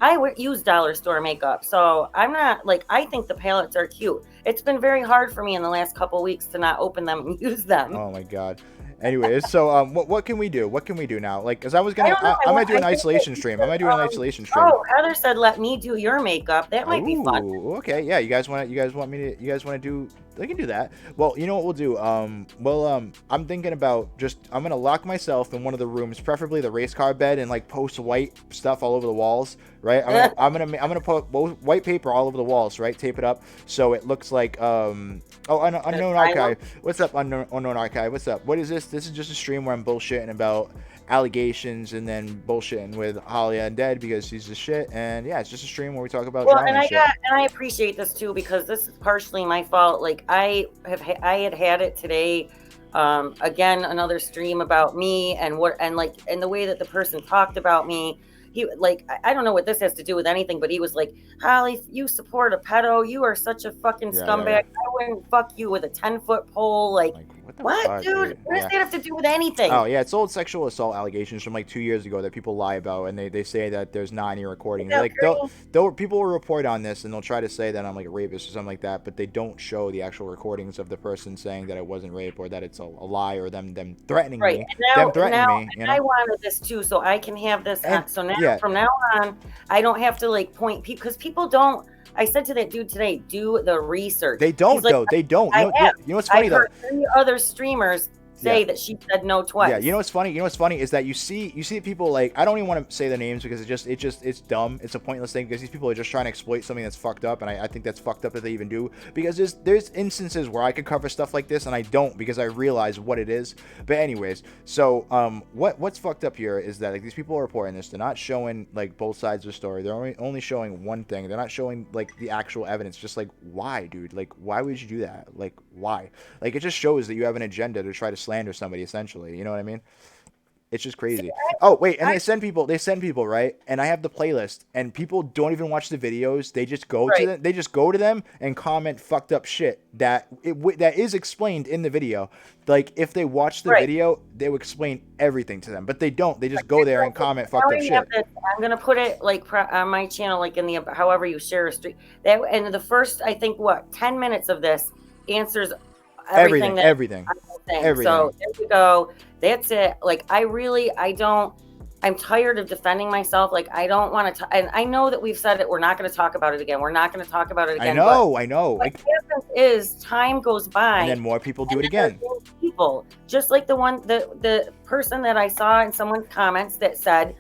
I would use dollar store makeup, so I'm not like, I think the palettes are cute. It's been very hard for me in the last couple weeks to not open them and use them. Oh my god. Anyways, so what can we do? What can we do now? Like, cause I might do an isolation stream. I might do an isolation stream. Oh, Heather said let me do your makeup. That might be fun. Okay, yeah. You guys want to do? I can do that. Well, you know what we'll do? I'm thinking about I'm gonna lock myself in one of the rooms, preferably the race car bed, and like post white stuff all over the walls, right? I'm gonna put white paper all over the walls, right? Tape it up so it looks like unknown archive. What's up, unknown archive? What's up? What is this? This is just a stream where I'm bullshitting about allegations and then bullshitting with Undead because she's the shit. And yeah, it's just a stream where we talk about drama and shit. And I appreciate this too because this is partially my fault. Like I had it today. Again, another stream about me and the way that the person talked about me. He I don't know what this has to do with anything, but he was like, Holly, you support a pedo. You are such a fucking scumbag. Yeah. I wouldn't fuck you with a 10-foot pole. Like what fuck, dude? What does that have to do with anything? Oh yeah, it's old sexual assault allegations from like 2 years ago that people lie about, and they say that there's not any recordings. Like people will report on this and they'll try to say that I'm like a rapist or something like that, but they don't show the actual recordings of the person saying that it wasn't rape or that it's a lie or them threatening me. Them threatening me. You know? I wanted this too, so I can have this. So now from now on, I don't have to like point people because people don't. I said to that dude today, do the research. They don't though. They don't. You know what's funny though? I heard 3 other streamers say that she said no twice. Yeah, you know what's funny? You know what's funny is that you see people like, I don't even want to say their names because it's dumb. It's a pointless thing because these people are just trying to exploit something that's fucked up, and I think that's fucked up that they even do, because there's instances where I could cover stuff like this and I don't because I realize what it is. But anyways, so what's fucked up here is that like these people are reporting this, they're not showing like both sides of the story. They're only showing one thing. They're not showing like the actual evidence. Just like, why, dude? Like, why would you do that? Like, why? Like, it just shows that you have an agenda to try to slander somebody, essentially. You know what I mean? It's just crazy. Oh wait, and they send people, right? And I have the playlist, and people don't even watch the videos. They just go to them. They just go to them and comment fucked up shit that is explained in the video. Like if they watch the video, they would explain everything to them, but they don't. They just go there and comment fucked up shit. I'm gonna put it like on my channel, like in the however you share a stream. That and the first, I think, 10 minutes of this answers everything. So there you go. That's it. Like I'm tired of defending myself. Like I don't want to, and I know that we've said it. We're not going to talk about it again. We're not going to talk about it again. I know. What happens is time goes by, and then more people do it again. People, just like the person that I saw in someone's comments that said,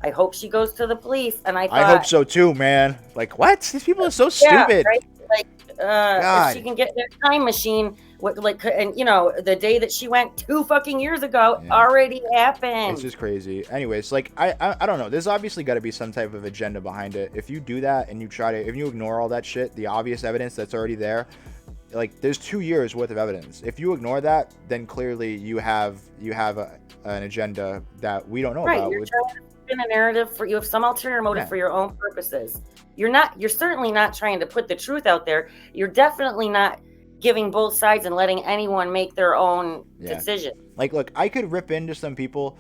I hope she goes to the police. And I hope so too, man. Like what? These people are so stupid. Right? Like, if she can get their time machine, and you know, the day that she went 2 fucking years ago already happened. It's just crazy. Anyways, like I don't know. There's obviously got to be some type of agenda behind it. If you do that and if you ignore all that shit, the obvious evidence that's already there, like there's 2 years worth of evidence. If you ignore that, then clearly you have an agenda that we don't know about. You're trying to spin a narrative you have some ulterior motive for your own purposes. You're certainly not trying to put the truth out there. You're definitely not giving both sides and letting anyone make their own decision. Like, look, I could rip into some people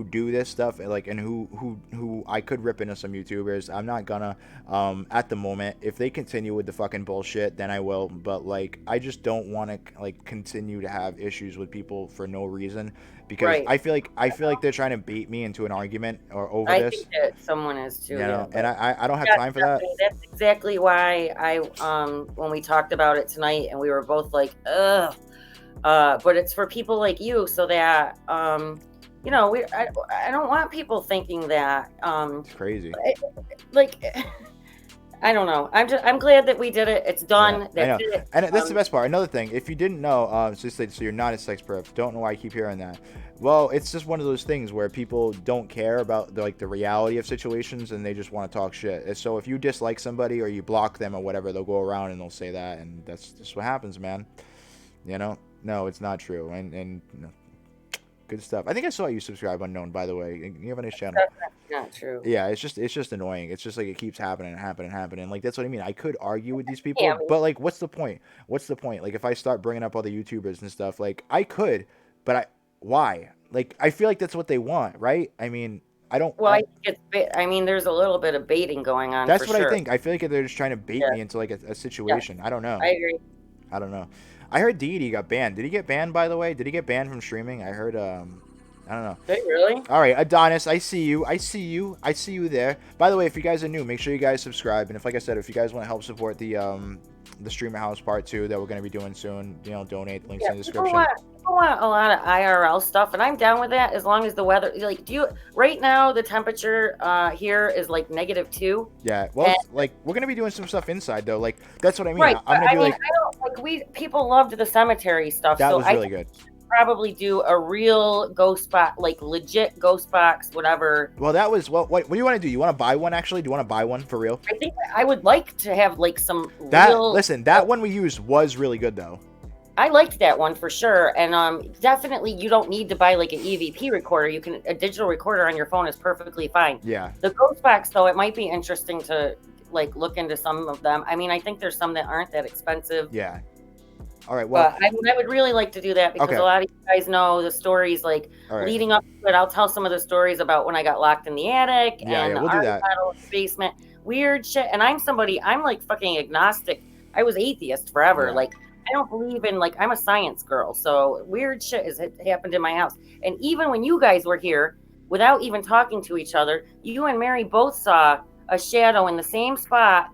do this stuff, like, and who I could rip into some YouTubers. I'm not gonna at the moment. If they continue with the fucking bullshit, then I will. But like, I just don't want to like continue to have issues with people for no reason, because Right. I feel like they're trying to bait me into an argument or over I this. think that someone is too. You know, yeah, and I don't have yeah, time for that. That's exactly why I when we talked about it tonight, and we were both like, ugh. But it's for people like you, so that you know, I don't want people thinking that It's crazy. like I don't know. I'm glad that we did it. It's done. Yeah, I know. That's it. And that's the best part. Another thing, if you didn't know, so you're not a sex perv. Don't know why I keep hearing that. Well, it's just one of those things where people don't care about the reality of situations, and they just want to talk shit. And so if you dislike somebody or you block them or whatever, they'll go around and they'll say that, and that's just what happens, man. You know? No, it's not true. And no. Good stuff. I think I saw you subscribe, Unknown, by the way. You have a nice channel. That's not true. Yeah, it's just annoying. It's just like it keeps happening and happening and happening. Like, that's what I mean. I could argue with these people, Yeah, but like, what's the point? What's the point? Like, if I start bringing up other YouTubers and stuff, like, I could, but why? Like, I feel like that's what they want, right? I mean, I don't. Well, I think I mean, there's a little bit of baiting going on. That's for what sure. I think. I feel like they're just trying to bait me into like a situation. I don't know. I agree. I don't know. I heard Deity got banned. Did he get banned, by the way? Did he get banned from streaming? I heard, I don't know. Did he really? All right, Adonis, I see you. I see you there. By the way, if you guys are new, make sure you guys subscribe. And if, like I said, if you guys want to help support the Streamer House Part 2 that we're going to be doing soon, you know, donate. Links in the description. People want a lot of IRL stuff, and I'm down with that as long as the weather. Like, right now the temperature here is like -2. Yeah, well, like we're going to be doing some stuff inside though. Like, that's what I mean. Right, I'm going to do I don't like people loved the cemetery stuff. That so was really good. Probably do a real ghost box, like legit ghost box, whatever. Well, that was what do you want to do? You want to buy one actually? Do you want to buy one for real? I think I would like to have like some Listen, that one we used was really good though. I liked that one for sure, and definitely you don't need to buy like an EVP recorder. A digital recorder on your phone is perfectly fine. Yeah. The ghost box though, it might be interesting to like look into some of them. I mean, I think there's some that aren't that expensive. Yeah. All right. Well, I would really like to do that because a lot of you guys know the stories like leading up to it. I'll tell some of the stories about when I got locked in the attic and we'll do that. The basement, weird shit. And I'm like fucking agnostic. I was atheist forever. Yeah. Like, I don't believe in, like, I'm a science girl. So weird shit has happened in my house. And even when you guys were here, without even talking to each other, you and Mary both saw a shadow in the same spot.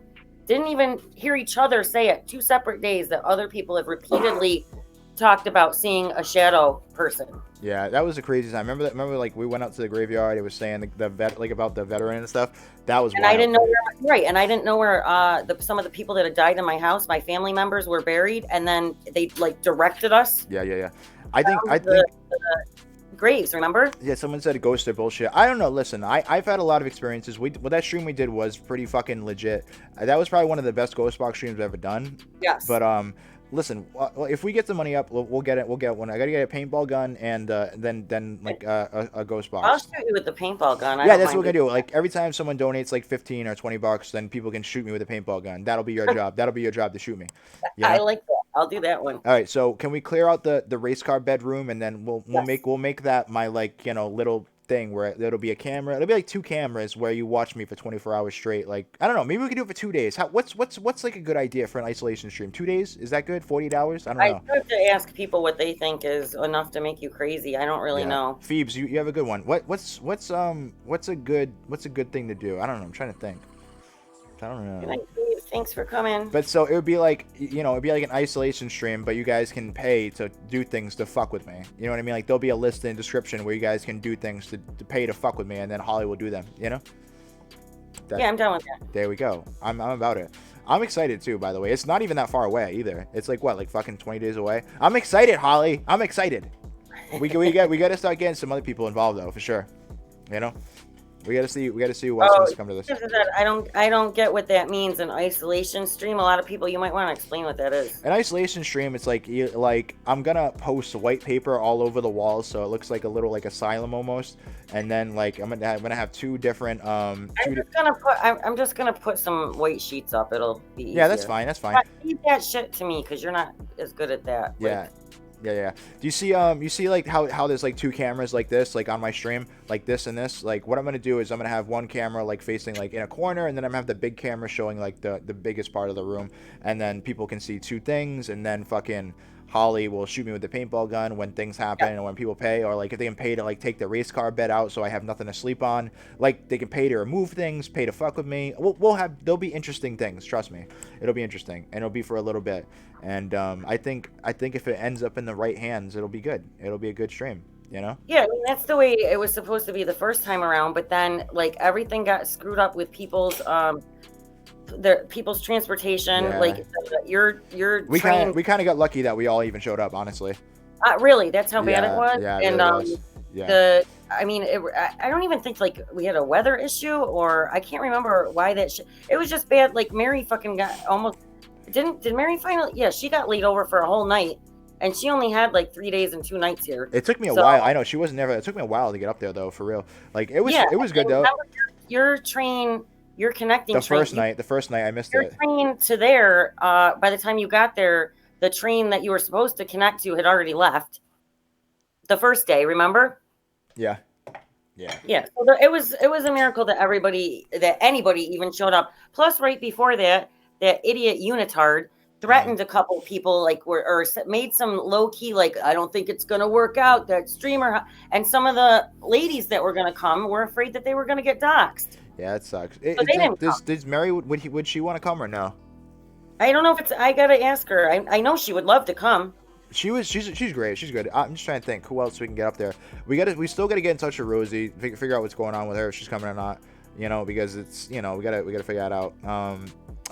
Didn't even hear each other say it. 2 separate days that other people have repeatedly talked about seeing a shadow person. Yeah, that was the craziest time. Remember, like we went out to the graveyard. It was saying the vet, like about the veteran and stuff. That was. And wild. I didn't know where. And I didn't know where some of the people that had died in my house, my family members, were buried, and then they like directed us. Yeah. I think graves. Remember? Yeah, someone said ghosts are bullshit. I don't know. Listen, I've had a lot of experiences. That stream we did was pretty fucking legit. That was probably one of the best ghost box streams I've ever done. Yes. But listen, if we get the money up, we'll get it. We'll get one. I gotta get a paintball gun and then like a ghost box. I'll shoot you with the paintball gun. Yeah, that's what we're gonna do. Like every time someone donates like 15 or 20 bucks, then people can shoot me with a paintball gun. That'll be your job. That'll be your job to shoot me. You know? I like that. I'll do that one. All right, so can we clear out the race car bedroom, and then we'll make that my like little thing where it'll be a camera. It'll be like 2 cameras where you watch me for 24 hours straight. Like, I don't know, maybe we could do it for 2 days. What's like a good idea for an isolation stream? 2 days? Is that good? 48 hours? I don't know. I have to ask people what they think is enough to make you crazy. I don't really know. Phoebes, you have a good one. What's a good thing to do? I don't know. I'm trying to think. I don't know. Thanks for coming. But so it would be like, it'd be like an isolation stream, but you guys can pay to do things to fuck with me. You know what I mean? Like there'll be a list in the description where you guys can do things to pay to fuck with me, and then Holly will do them. Yeah, I'm done with that. There we go. I'm about it. I'm excited too, by the way. It's not even that far away either. It's like what, like fucking 20 days away. I'm excited, Holly. I'm excited. We got to start getting some other people involved though, for sure. We gotta see what's going to come to this. I don't get what that means. An isolation stream. A lot of people, you might want to explain what that is. An isolation stream, it's like I'm gonna post white paper all over the walls, so it looks like a little like asylum almost. And then like I'm gonna have 2 different. I'm just gonna put some white sheets up. It'll be easier. Yeah, that's fine. That's fine. Leave that shit to me because you're not as good at that. Yeah. Yeah. Do you see like how there's like 2 cameras like this, like on my stream, like this and this? Like what I'm gonna do is I'm gonna have one camera like facing like in a corner, and then I'm gonna have the big camera showing like the biggest part of the room, and then people can see 2 things, and then fucking Holly will shoot me with the paintball gun when things happen and when people pay, or like if they can pay to like take the race car bed out so I have nothing to sleep on. Like they can pay to remove things, pay to fuck with me. There'll be interesting things. Trust me, it'll be interesting, and it'll be for a little bit. And I think if it ends up in the right hands, it'll be good. It'll be a good stream. You know? Yeah, I mean that's the way it was supposed to be the first time around, but then like everything got screwed up with people's transportation. Yeah. Like your We train. kind of got lucky that we all even showed up. Honestly. Really, that's how bad it was. Yeah, it and really was. Yeah. I don't even think like we had a weather issue, or I can't remember why that. It was just bad. Like Mary fucking got almost. Did Mary finally? Yeah, she got laid over for a whole night, and she only had like 3 days and 2 nights here. It took me a while. I know she was never. It took me a while to get up there though, for real. Like it was. Yeah, it was good though. Your train. Your connecting the first night I missed your it. Train to there. By the time you got there, the train that you were supposed to connect to had already left. The first day, remember? Yeah. So it was a miracle that anybody even showed up. Plus, right before that idiot unitard threatened a couple people, like or made some low key, like I don't think it's gonna work out. That streamer and some of the ladies that were gonna come were afraid that they were gonna get doxxed. Yeah, it sucks. Does Mary would she want to come or no? I don't know if it's. I gotta ask her. I know she would love to come. She's great. She's good. I'm just trying to think who else we can get up there. We still gotta get in touch with Rosie. Figure out what's going on with her, if she's coming or not. You know, because it's we gotta figure that out. I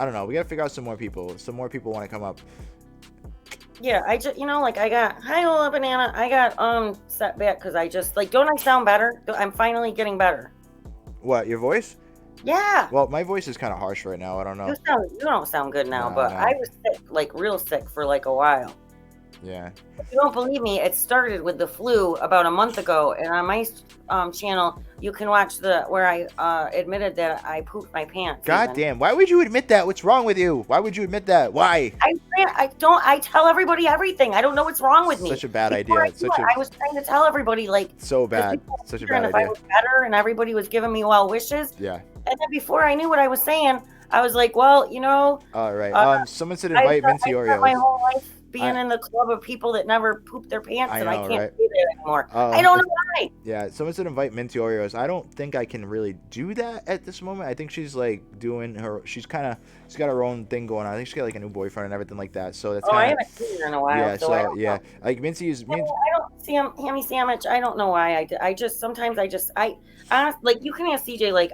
don't know. We gotta figure out some more people. Some more people want to come up. Yeah, I just I got hi Ola Banana. I got set back because I just don't I sound better? I'm finally getting better. What, your voice? Yeah. Well, my voice is kind of harsh right now. I don't know. You don't sound good now, but I was sick, like real sick for like a while. Yeah. If you don't believe me, it started with the flu about a month ago, and on my channel, you can watch where I admitted that I pooped my pants. God damn! Why would you admit that? What's wrong with you? Why would you admit that? Why? I tell everybody everything. I don't know what's wrong with me. Such a bad idea. I was trying to tell everybody so bad. Such a bad idea. If I was better, and everybody was giving me well wishes. Yeah. And then before I knew what I was saying, I was like, well, All right. Someone said invite Minty Oreos. My whole life being in the club of people that never poop their pants, and I can't do that anymore. I don't know why. Yeah, someone said invite Minty Oreos. I don't think I can really do that at this moment. I think she's like doing her. She's got her own thing going on. I think she's got like a new boyfriend and everything like that. So that's. I haven't seen her in a while. Yeah, so yeah, like Minty is. I don't see him, Hammy Sandwich. I don't know why. I just sometimes I like you can ask CJ. Like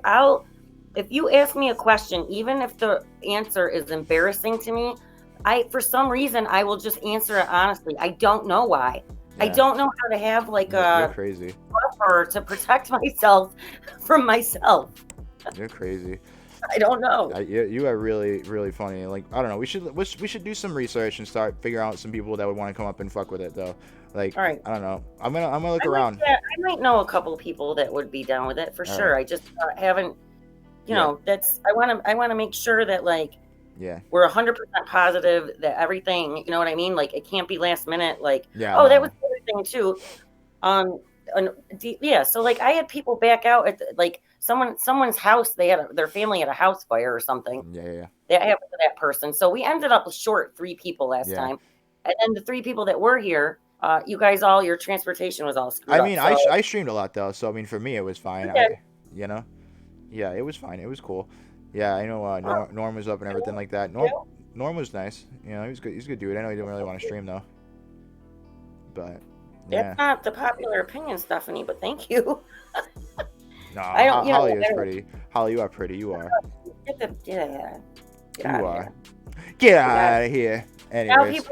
if you ask me a question, even if the answer is embarrassing to me, for some reason I will just answer it honestly. I don't know why. Yeah. I don't know how to have like You're crazy. buffer to protect myself from myself. You're crazy. I don't know. You are really, really funny. Like I don't know. We should do some research and start figuring out some people that would want to come up and fuck with it though. Like, all right. I don't know. I'm gonna look around. I might know a couple of people that would be down with it for sure. Right. I just haven't. That's I want to make sure that we're 100% positive that everything, you know what I mean? Like it can't be last minute. Like that was the other thing too. So like I had people back out at someone's house. They had their family had a house fire or something. Yeah. That happened to that person. So we ended up short 3 people last time, and then the 3 people that were here. You guys your transportation was all screwed up. I streamed a lot though, so I mean for me it was fine. Yeah. Yeah, it was fine. It was cool. Yeah, I know Norm was up and everything like that. Norm was nice. He was good. He's a good dude. I know he didn't really want to stream though. But that's not the popular opinion, Stephanie. But thank you. No, Holly is pretty. Holly, you are pretty. You are. Get out of here. Anyways.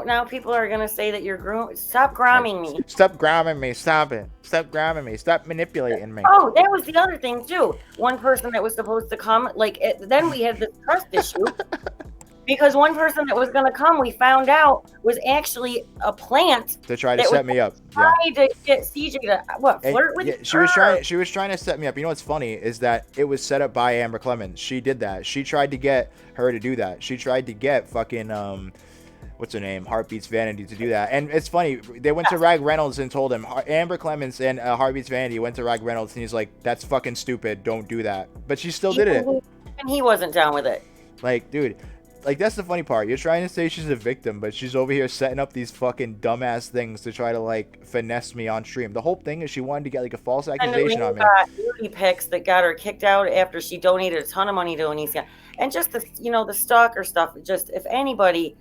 Now people are gonna say that you're grooming. Stop gromming me. Stop gromming me. Stop it. Stop gromming me. Stop manipulating me. Oh, that was the other thing too. One person that was supposed to come, then we had this trust issue because one person that was gonna come, we found out was actually a plant to try to set me up. Trying to get CJ to flirt with. Yeah, she was trying to set me up. You know what's funny is that it was set up by Amber Clemens. She did that. She tried to get her to do that. She tried to get fucking what's her name, Heartbeats Vanity to do that. And it's funny, they went to Rag Reynolds and told him, Amber Clements and Heartbeats Vanity went to Rag Reynolds, and he's like, that's fucking stupid, don't do that. But she still did it. And he wasn't down with it. Like, dude, like, that's the funny part. You're trying to say she's a victim, but she's over here setting up these fucking dumbass things to try to, like, finesse me on stream. The whole thing is she wanted to get, like, a false accusation on me. Beauty pics that got her kicked out after she donated a ton of money to Onicia. And just the, you know, the stalker stuff, just, if anybody,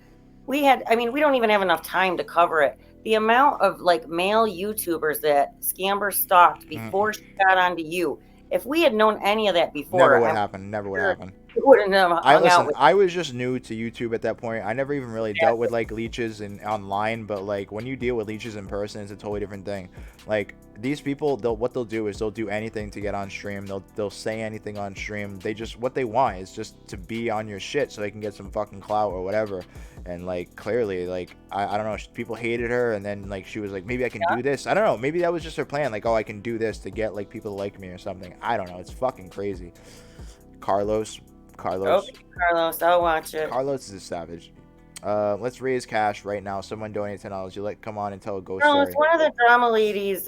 we don't even have enough time to cover it. The amount of, like, male YouTubers that Scamber stalked before she got onto you, if we had known any of that before. Never would happen. Never would happen. I was just new to YouTube at that point. I never even really dealt with like leeches and online, but like when you deal with leeches in person, it's a totally different thing. Like these people, what they'll do is they'll do anything to get on stream. They'll say anything on stream. They just, what they want is just to be on your shit so they can get some fucking clout or whatever. And like clearly, like I don't know, people hated her, and then like she was like, maybe I can do this. I don't know, maybe that was just her plan. Like, oh, I can do this to get like people to like me or something. I don't know. It's fucking crazy. Carlos, Okay, Carlos, I'll watch it. Carlos is a savage. Let's raise cash right now. Someone donate $10. You like, come on and tell a ghost Carlos, story. one of the drama ladies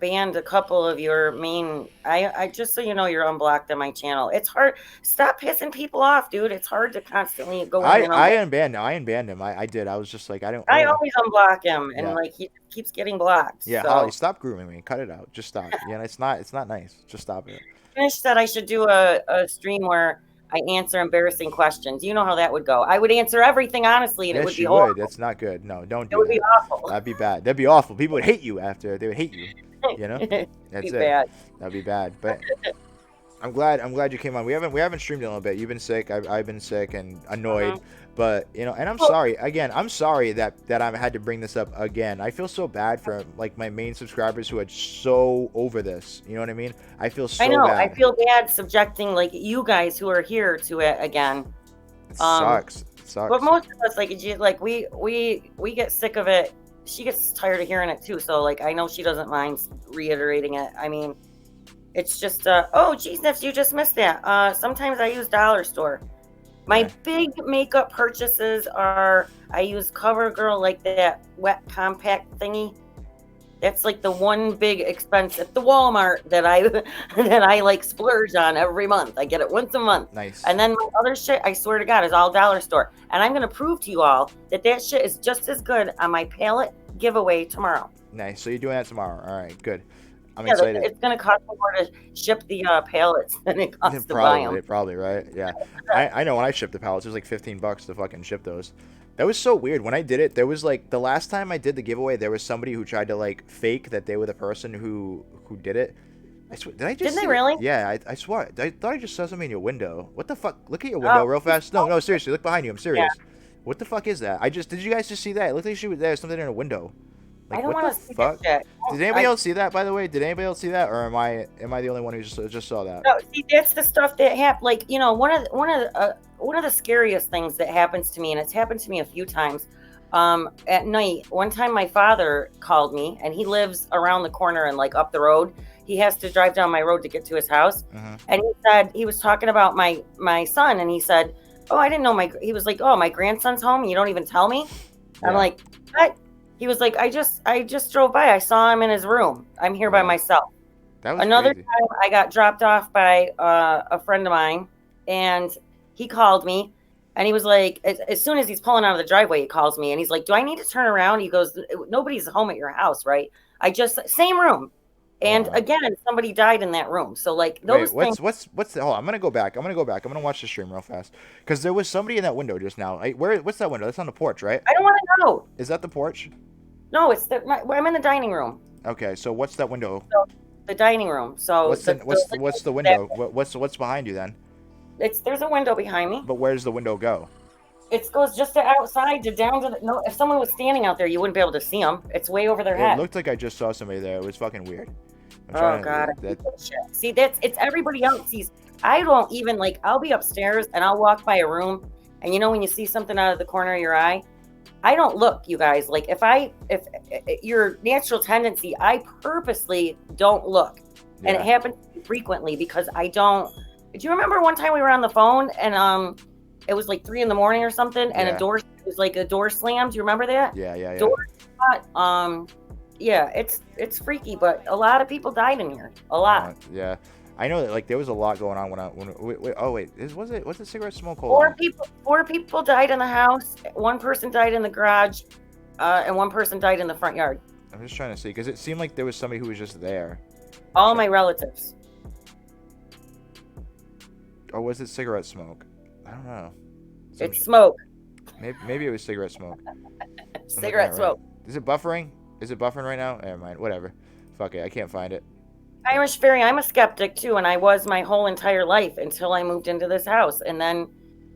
banned a couple of your main. I just so you know, you're unblocked on my channel. It's hard. Stop pissing people off, dude. It's hard to constantly go. I unbanned him. I did. I was just like, I always unblock him, and like he keeps getting blocked. Yeah, so. Holly, stop grooming me. Cut it out. Just stop. Yeah, it's not nice. Just stop it. Finish said I should do a stream where I answer embarrassing questions. You know how that would go. I would answer everything honestly, and it would be horrible. That's not good. No, don't do that. It would be awful. That'd be bad. That'd be awful. People would hate you after. They would hate you. You know? That's it. Bad. That'd be bad. But I'm glad you came on. We haven't streamed in a little bit. You've been sick. I've been sick and annoyed. But you know, and I'm sorry. Again, I'm sorry that I had to bring this up again. I feel so bad for like my main subscribers who are so over this. You know what I mean? I feel so bad. I feel bad subjecting like you guys who are here to it again. It sucks. It sucks. But most of us like we get sick of it. She gets tired of hearing it too. So like I know she doesn't mind reiterating it. I mean, it's just oh geez, Nips, you just missed that. Sometimes I use Dollar Store. My big makeup purchases are, I use CoverGirl, like that wet compact thingy. That's like the one big expense at the Walmart that I like splurge on every month. I get it once a month. Nice. And then my other shit, I swear to God, is all Dollar Store. And I'm going to prove to you all that shit is just as good on my palette giveaway tomorrow. Nice. So you're doing that tomorrow. All right, good. I'm excited. It's going to cost more to ship the pallets than it costs to buy them. Probably, right? Yeah. I know when I shipped the pallets, it was like $15 to fucking ship those. That was so weird. When I did it, there was like, the last time I did the giveaway, there was somebody who tried to like fake that they were the person who did it. I swear, did I just Didn't they really? Yeah, I swear. I thought I just saw something in your window. What the fuck? Look at your window real fast. No, seriously, look behind you. I'm serious. Yeah. What the fuck is that? Did you guys just see that? It looked like there's something in a window. Like, I don't want to see that shit. Did anybody else see that, by the way? Did anybody else see that, or am I the only one who just saw that? No, see, that's the stuff that happened. Like, you know, one of the scariest things that happens to me, and it's happened to me a few times. At night, one time my father called me, and he lives around the corner and like up the road. He has to drive down my road to get to his house. And he said he was talking about my son, and he said, "Oh, I didn't know he was like, oh, my grandson's home. You don't even tell me." Yeah. I'm like, what? He was like, I just drove by. I saw him in his room. I'm here by myself. That was Another crazy. time I got dropped off by a friend of mine, and he called me, and he was like, as soon as he's pulling out of the driveway, he calls me, and he's like, do I need to turn around? He goes, nobody's home at your house, right? Same room. And again, somebody died in that room. So like those things. What's the, hold on, I'm gonna go back. I'm gonna watch the stream real fast. Because there was somebody in that window just now. What's that window? That's on the porch, right? I don't want to know. Is that the porch? No, I'm in the dining room. Okay, so what's that window? So, the dining room. So what's the window? What's behind you then? There's a window behind me. But where does the window go? It goes just to outside to down to the, no. If someone was standing out there, you wouldn't be able to see them. It's way over their head. It looked like I just saw somebody there. It was fucking weird. Oh God! See, it's everybody else sees. I don't even like. I'll be upstairs and I'll walk by a room, and you know when you see something out of the corner of your eye, I don't look, you guys. Like if your natural tendency, I purposely don't look, and it happens frequently because I don't. Do you remember one time we were on the phone and it was like 3 a.m. or something, and a door, it was like a door slammed. You remember that? Yeah. Door shut. Yeah, it's freaky, but a lot of people died in here. A lot. Yeah. I know that like there was a lot going on was it cigarette smoke? Hold on. Four people died in the house. One person died in the garage, and one person died in the front yard. I'm just trying to see because it seemed like there was somebody who was just there. All my relatives. Or was it cigarette smoke? I don't know. It's smoke. Maybe it was cigarette smoke. Cigarette smoke. Is it buffering? Is it buffering right now? Never mind. Whatever. Fuck it. I can't find it. Irish Fairy, I'm a skeptic too, and I was my whole entire life until I moved into this house, and then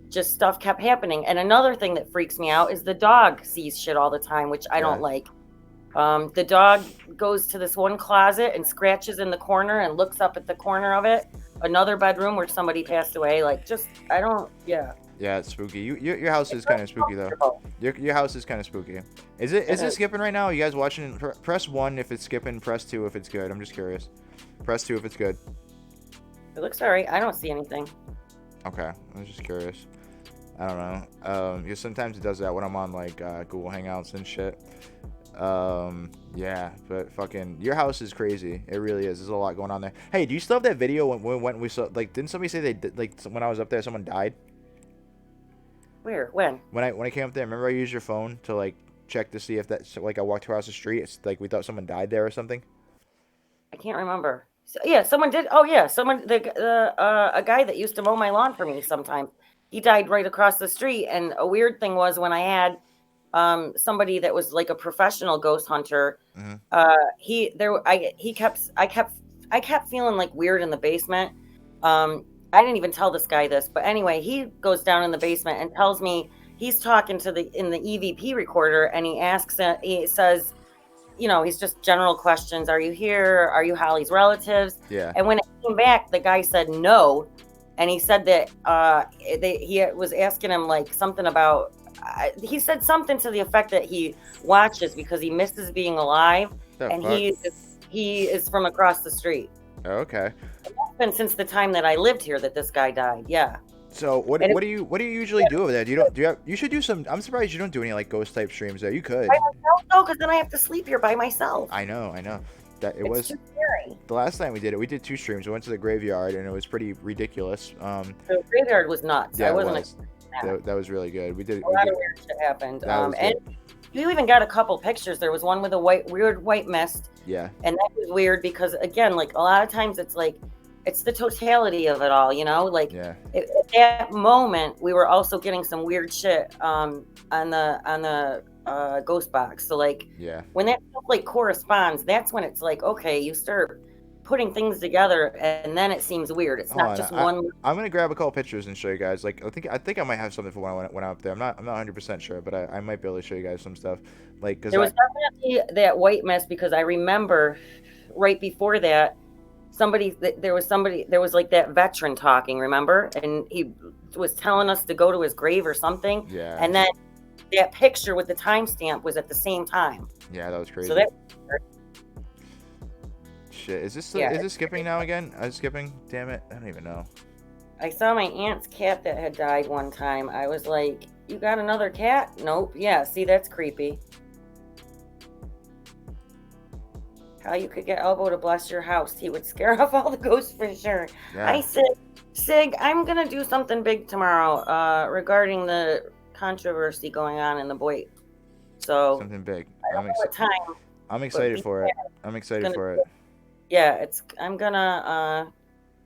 just stuff kept happening. And another thing that freaks me out is the dog sees shit all the time, which I don't like. The dog goes to this one closet and scratches in the corner and looks up at the corner of it. Another bedroom where somebody passed away. Like, just, I don't, yeah. Yeah, it's spooky. Your house is kind of spooky though. Your house is kind of spooky. Is it skipping right now? Are you guys watching? Press 1 if it's skipping. Press 2 if it's good. I'm just curious. Press 2 if it's good. It looks alright. I don't see anything. Okay, I was just curious. I don't know. Because sometimes it does that when I'm on like Google Hangouts and shit. Yeah, but fucking your house is crazy. It really is. There's a lot going on there. Hey, do you still have that video when we saw like? Didn't somebody say they did, like when I was up there someone died? Where? When? When I came up there, remember I used your phone to like check to see if that's like I walked across the street. It's like we thought someone died there or something. I can't remember. So, yeah, someone did. Oh yeah, someone. A guy that used to mow my lawn for me sometimes. He died right across the street. And a weird thing was when I had somebody that was like a professional ghost hunter. Mm-hmm. I kept feeling like weird in the basement. I didn't even tell this guy this, but anyway, he goes down in the basement and tells me he's talking to in the EVP recorder, and he says, you know, he's just general questions. Are you here? Are you Holly's relatives? Yeah. And when it came back, the guy said no. And he said that he was asking him like something about, he said something to the effect that he watches because he misses being alive. And he is from across the street. Okay. It's been since the time that I lived here that this guy died. Yeah. So what do you usually do over there? You should do some. I'm surprised you don't do any like ghost type streams there. You could. I don't know, because then I have to sleep here by myself. I know. That it it's was too scary. The last time we did it. We did 2 streams. We went to the graveyard and it was pretty ridiculous. The graveyard was nuts. Yeah, I wasn't. That was really good. We did a lot of weird shit happened. And you even got a couple pictures. There was one with a weird white mist. Yeah. And that was weird because again, like a lot of times it's like. It's the totality of it all, you know. Like at that moment, we were also getting some weird shit on the ghost box. So like, when that stuff like corresponds, that's when it's like, okay, you start putting things together, and then it seems weird. It's not just one. I'm gonna grab a couple pictures and show you guys. Like, I think I might have something for when I went up there. I'm not 100% sure, but I might be able to show you guys some stuff. Like, because there was definitely that white mist because I remember right before that. There was like that veteran talking, remember? And he was telling us to go to his grave or something. Yeah. And then that picture with the timestamp was at the same time. Yeah, that was crazy. So that. Shit, is this skipping now again? I was skipping. Damn it, I don't even know. I saw my aunt's cat that had died one time. I was like, "You got another cat?" Nope. Yeah. See, that's creepy. How you could get Elbow to bless your house. He would scare off all the ghosts for sure. Yeah. I said, Sig, I'm going to do something big tomorrow regarding the controversy going on in the Boyd. So something big. I don't know what time. I'm excited for it. I'm excited for it. Yeah, I'm going to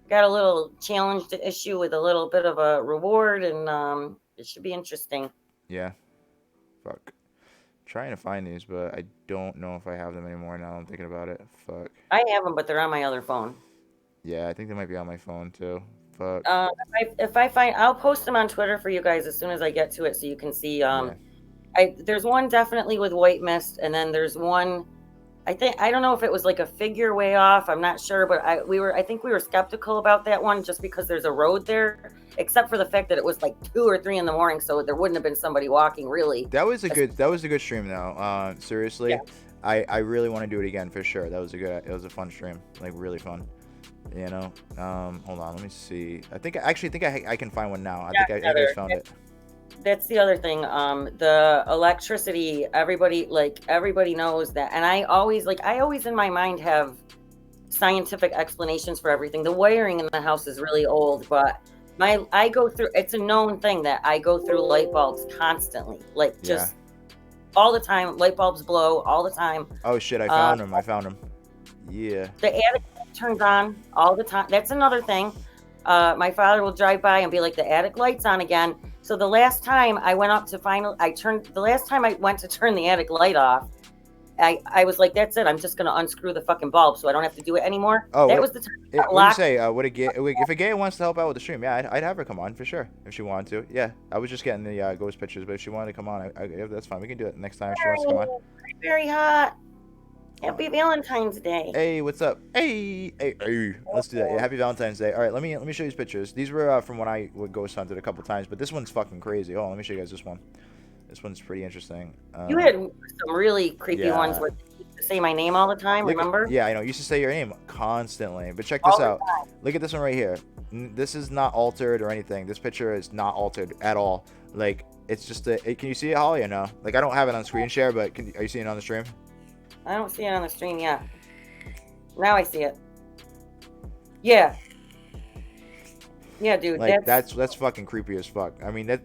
got a little challenge to issue with a little bit of a reward, and it should be interesting. Yeah. Fuck. Trying to find these, but I don't know if I have them anymore now I'm thinking about it. Fuck. I have them, but they're on my other phone. Yeah, I think they might be on my phone too. Fuck. If I find, I'll post them on Twitter for you guys as soon as I get to it so you can see. There's one definitely with white mist, and then there's one, I don't know if it was like a figure way off. I'm not sure, but I think we were skeptical about that one just because there's a road there, except for the fact that it was like 2 or 3 in the morning, so there wouldn't have been somebody walking really. That was a good stream though. Seriously, yeah. I really want to do it again for sure. It was a fun stream, like really fun. You know, hold on, let me see. I actually think I can find one now. I just found it. That's the other thing. The electricity, everybody knows that. And I always in my mind have scientific explanations for everything. The wiring in the house is really old, but I go through, it's a known thing that I go through light bulbs constantly. Like just all the time, light bulbs blow all the time. Oh shit, I found him. I found him. Yeah. The attic turns on all the time. That's another thing. My father will drive by and be like, the attic light's on again. So the last time I went up to the last time I went to turn the attic light off, I was like, that's it. I'm just going to unscrew the fucking bulb so I don't have to do it anymore. Oh, that was the time. What do you say? If a gay wants to help out with the stream, yeah, I'd have her come on for sure if she wanted to. Yeah, I was just getting the ghost pictures, but if she wanted to come on, that's fine. We can do it next time if she wants to come on. Very hot. Happy Valentine's Day. Hey, what's up? Hey. Let's do that. Yeah, happy Valentine's Day. All right, let me show you these pictures. These were from when I would ghost hunted a couple times, but this one's fucking crazy. Oh, let me show you guys this one. This one's pretty interesting. You had some really creepy ones where you used to say my name all the time, remember? Yeah, I know. You used to say your name constantly. But check this out. Look at this one right here. This is not altered or anything. This picture is not altered at all. Like, it's just can you see it, Holly, or no? Like, I don't have it on screen share, but are you seeing it on the stream? I don't see it on the stream yet. Now I see it. Yeah. Yeah, dude. Like that's fucking creepy as fuck. I mean, that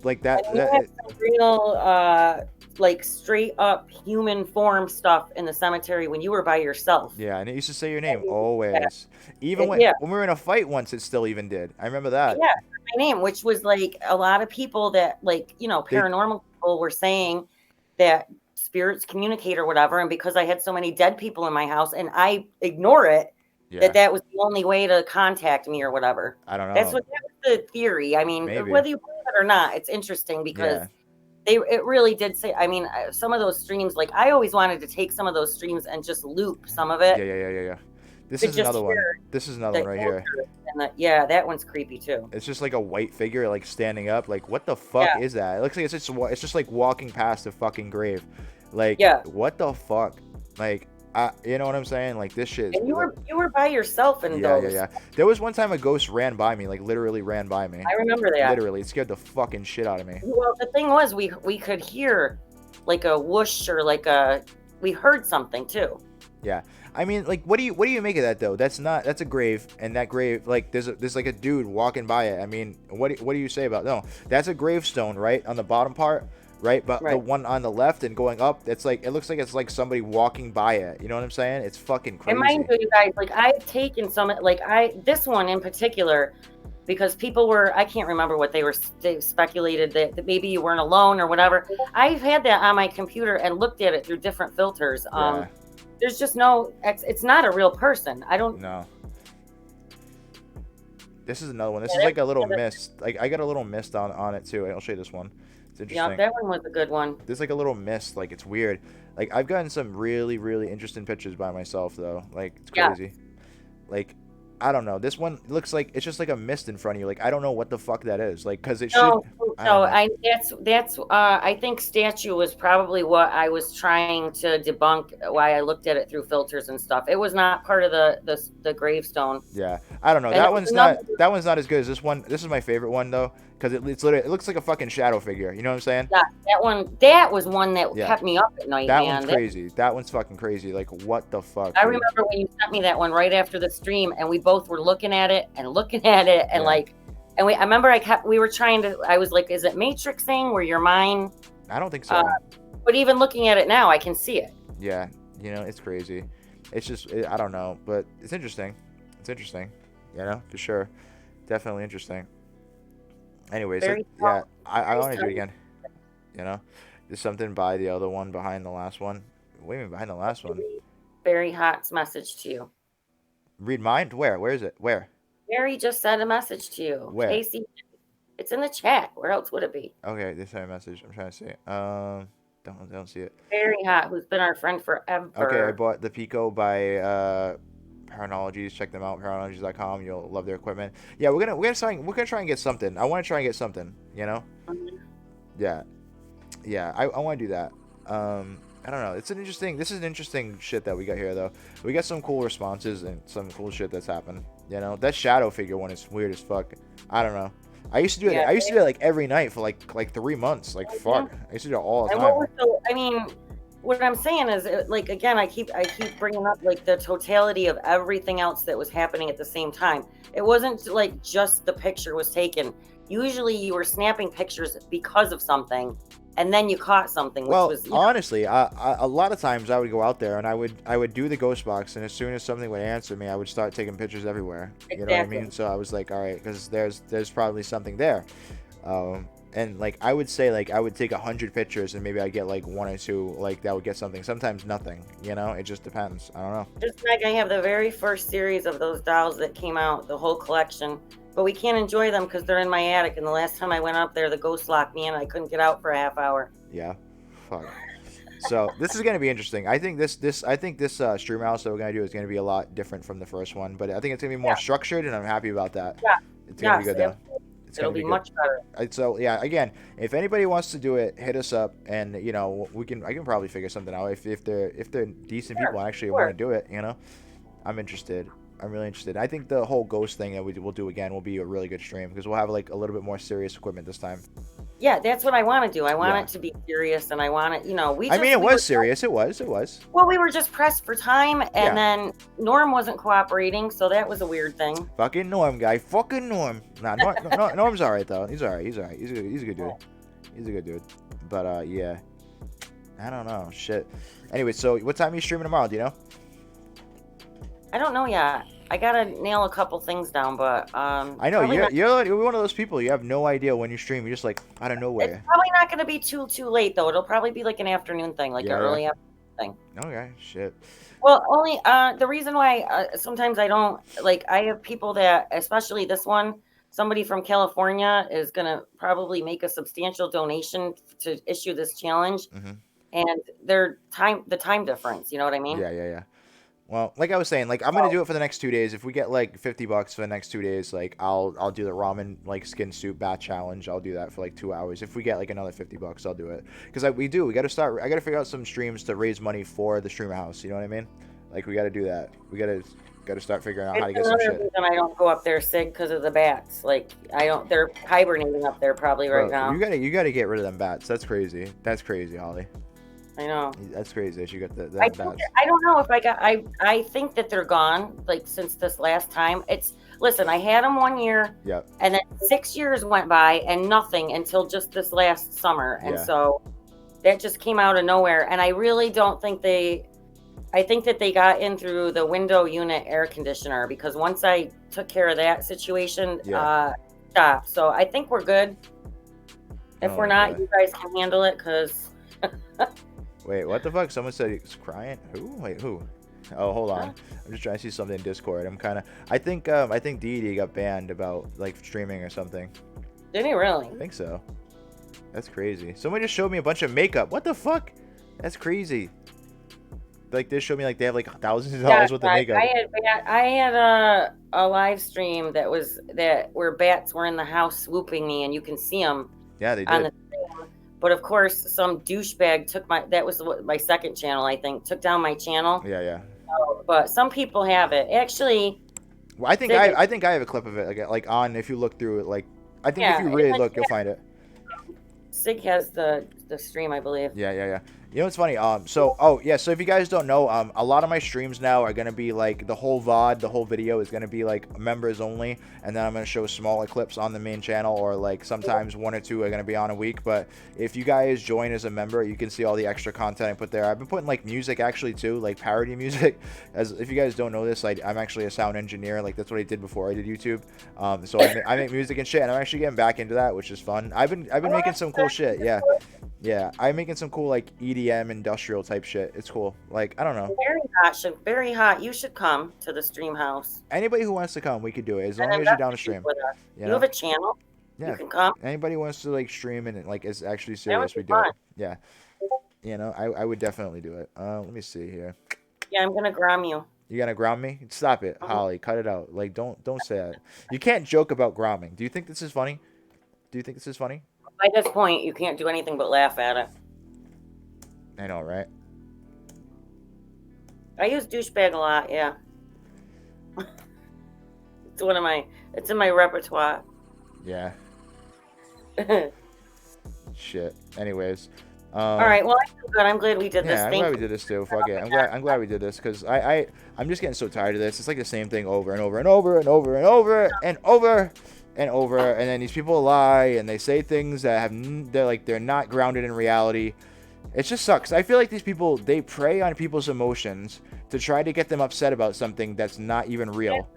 real like straight up human form stuff in the cemetery when you were by yourself. Yeah, and it used to say your name always. Even when we were in a fight once, it still even did. I remember that. Yeah, my name, which was like a lot of people that paranormal people were saying that spirits communicate or whatever, and because I had so many dead people in my house and I ignore it, that was the only way to contact me or whatever. I don't know. That was the theory. I mean, whether you believe it or not, it's interesting because it really did say. I mean, some of those streams, like I always wanted to take some of those streams and just loop some of it. Yeah. This is another one. This is another one right here. And that one's creepy too. It's just like a white figure like standing up. Like, what the fuck is that? It looks like it's just like walking past a fucking grave. Like, what the fuck? Like, you know what I'm saying? Like, this shit. And you were by yourself in those. Yeah. There was one time a ghost ran by me, like literally ran by me. I remember that. Literally, it scared the fucking shit out of me. Well, the thing was, we could hear like a whoosh or we heard something too. Yeah. I mean, like, what do you make of that though? That's a grave, and that grave, like, there's like a dude walking by it. I mean, what do you say about that's a gravestone, right, on the bottom part, right? But the one on the left and going up, it's like it looks like it's like somebody walking by it. You know what I'm saying? It's fucking crazy. And mind you guys, like I've taken some, like this one in particular, because people were, I can't remember what they speculated that maybe you weren't alone or whatever. I've had that on my computer and looked at it through different filters. There's just it's not a real person. I don't know. This is another one. This is like a little mist. Like I got a little mist on it too. I'll show you this one. It's interesting. Yeah, that one was a good one. There's like a little mist. Like it's weird. Like I've gotten some really, really interesting pictures by myself though. Like it's crazy. Like I don't know. This one looks like it's just like a mist in front of you. Like I don't know what the fuck that is. Like because it should. I think statue was probably what I was trying to debunk. Why I looked at it through filters and stuff. It was not part of the gravestone. Yeah, I don't know. That one's not as good as this one. This is my favorite one though, because it looks like a fucking shadow figure. You know what I'm saying? Yeah, that was one that kept me up at night. That one's crazy. That one's fucking crazy. Like what the fuck? I remember when you sent me that one right after the stream, and we both were looking at it and like. And I remember we were trying to, I was like, is it matrixing where your mind? I don't think so. But even looking at it now, I can see it. Yeah. You know, it's crazy. It's just, I don't know, but it's interesting. It's interesting. You know, for sure. Definitely interesting. Anyways, I want to do it again. You know, there's something by the other one behind the last one. Wait a minute, behind the last one. Very hot message to you. Read mine? Where is it? Where? Mary just sent a message to you. Where? Casey, it's in the chat. Where else would it be? Okay, they sent a message. I'm trying to see it. Don't see it. Very hot. Who's been our friend forever. Okay, I bought the Pico by Paranologies. Check them out, paranologies.com. You'll love their equipment. Yeah, we're gonna try and get something. I want to try and get something. You know. Yeah. I want to do that. I don't know. This is an interesting shit that we got here though. We got some cool responses and some cool shit that's happened. You know, that shadow figure one is weird as fuck. I don't know. I used to do it. I used to do it like every night for like 3 months. Like fuck. I used to do it all the time. I mean, what I'm saying is, like, again, I keep bringing up like the totality of everything else that was happening at the same time. It wasn't like just the picture was taken. Usually, you were snapping pictures because of something, and then you caught something. Which was, honestly, a lot of times I would go out there and I would do the ghost box, and as soon as something would answer me, I would start taking pictures everywhere. You know what I mean? So I was like, all right, because there's probably something there. And like I would say, like I would take 100 pictures and maybe I get like 1 or 2 like that would get something. Sometimes nothing. You know, it just depends. I don't know. Just like I have the very first series of those dolls that came out, the whole collection, but we can't enjoy them because they're in my attic. And the last time I went up there, the ghost locked me in. I couldn't get out for a half hour. Yeah, fuck. So this is gonna be interesting. I think this stream house that we're gonna do is gonna be a lot different from the first one, but I think it's gonna be more structured, and I'm happy about that. Yeah, it's gonna be good though. It'll be much better. So yeah, again, if anybody wants to do it, hit us up, and you know I can probably figure something out if they're decent people and actually want to do it. You know, I'm interested. I'm really interested. I think the whole ghost thing that we'll do again will be a really good stream because we'll have like a little bit more serious equipment this time. Yeah, that's what I want to do. I want it to be serious, and I want it. You know, I mean, it was serious. It was. Well, we were just pressed for time, and then Norm wasn't cooperating, so that was a weird thing. Fucking Norm, guy. Fucking Norm. Nah, Norm's all right though. He's all right. He's a good dude. He's a good dude. But yeah, I don't know. Shit. Anyway, so what time are you streaming tomorrow? Do you know? I don't know yet. I gotta nail a couple things down, but I know you're one of those people. You have no idea when you stream. You're just like out of nowhere. It's probably not gonna be too late though. It'll probably be like an afternoon thing, like an early afternoon thing. Okay, shit. Well, only the reason why sometimes I don't like. I have people that, especially this one, somebody from California is gonna probably make a substantial donation to issue this challenge, and the time difference. You know what I mean? Yeah. Well, like I was saying, like I'm gonna do it for the next 2 days. If we get like $50 for the next 2 days, like I'll do the ramen like skin soup bat challenge. I'll do that for like 2 hours. If we get like another $50, I'll do it. Because we gotta start. I gotta figure out some streams to raise money for the stream house. You know what I mean? Like we gotta do that. We gotta start figuring out how to get some shit. Reason I don't go up there, Sig, because of the bats. Like they're hibernating up there probably right now. You gotta get rid of them bats. That's crazy. That's crazy, Holly. I know. That's crazy that you got the bats. I don't know if I think that they're gone, like, since this last time. Listen, I had them 1 year. Yep. And then 6 years went by and nothing until just this last summer. And so that just came out of nowhere. And I really don't think I think that they got in through the window unit air conditioner, because once I took care of that situation, stopped. So I think we're good. If we're not, you guys can handle it, because... Wait, what the fuck? Someone said he's crying. Who? Wait, who? Oh, hold on. I'm just trying to see something in Discord. I think Dee got banned about like streaming or something. Did he really? I think so. That's crazy. Someone just showed me a bunch of makeup. What the fuck? That's crazy. Like they showed me like they have like thousands of dollars worth of makeup. I had a live stream where bats were in the house swooping me, and you can see them. Yeah, they did. But of course, some douchebag took my second channel, I think, took down my channel. Yeah. But some people have it. Actually, well, I think I have a clip of it, like on, if you look through it, like I think if you really look, you'll find it. Sig has the stream, I believe. Yeah. You know what's funny? So if you guys don't know, a lot of my streams now are gonna be like the whole VOD, the whole video is gonna be like members only, and then I'm gonna show smaller clips on the main channel, or like sometimes 1 or 2 are gonna be on a week. But if you guys join as a member, you can see all the extra content I put there. I've been putting like music actually too, like parody music. As if you guys don't know this, I'm actually a sound engineer. Like that's what I did before I did YouTube. So I make music and shit, and I'm actually getting back into that, which is fun. I've been making some cool shit. Yeah, I'm making some cool like EDM industrial type shit. It's cool. Like I don't know. Very hot. You should come to the stream house. Anybody who wants to come, we could do it as long as you're down to stream. You have a channel. Yeah. You can come. Anybody wants to like stream and like is actually serious, we do it. Yeah. You know, I would definitely do it. Let me see here. Yeah, I'm gonna gram you. You gonna ground me? Stop it, Holly. Cut it out. Like don't say that. You can't joke about grounding. Do you think this is funny? By this point, you can't do anything but laugh at it. I know, right? I use douchebag a lot, yeah. It's in my repertoire. Yeah. Shit. Anyways. All right. Well, I feel good. I'm glad we did this. Yeah, I'm glad we did this too. Fuck it. I'm glad we did this because I'm just getting so tired of this. It's like the same thing over and over and over and over and over and over and over. And then these people lie and they say things that they're not grounded in reality. It just sucks. I feel like these people, they prey on people's emotions to try to get them upset about something that's not even real.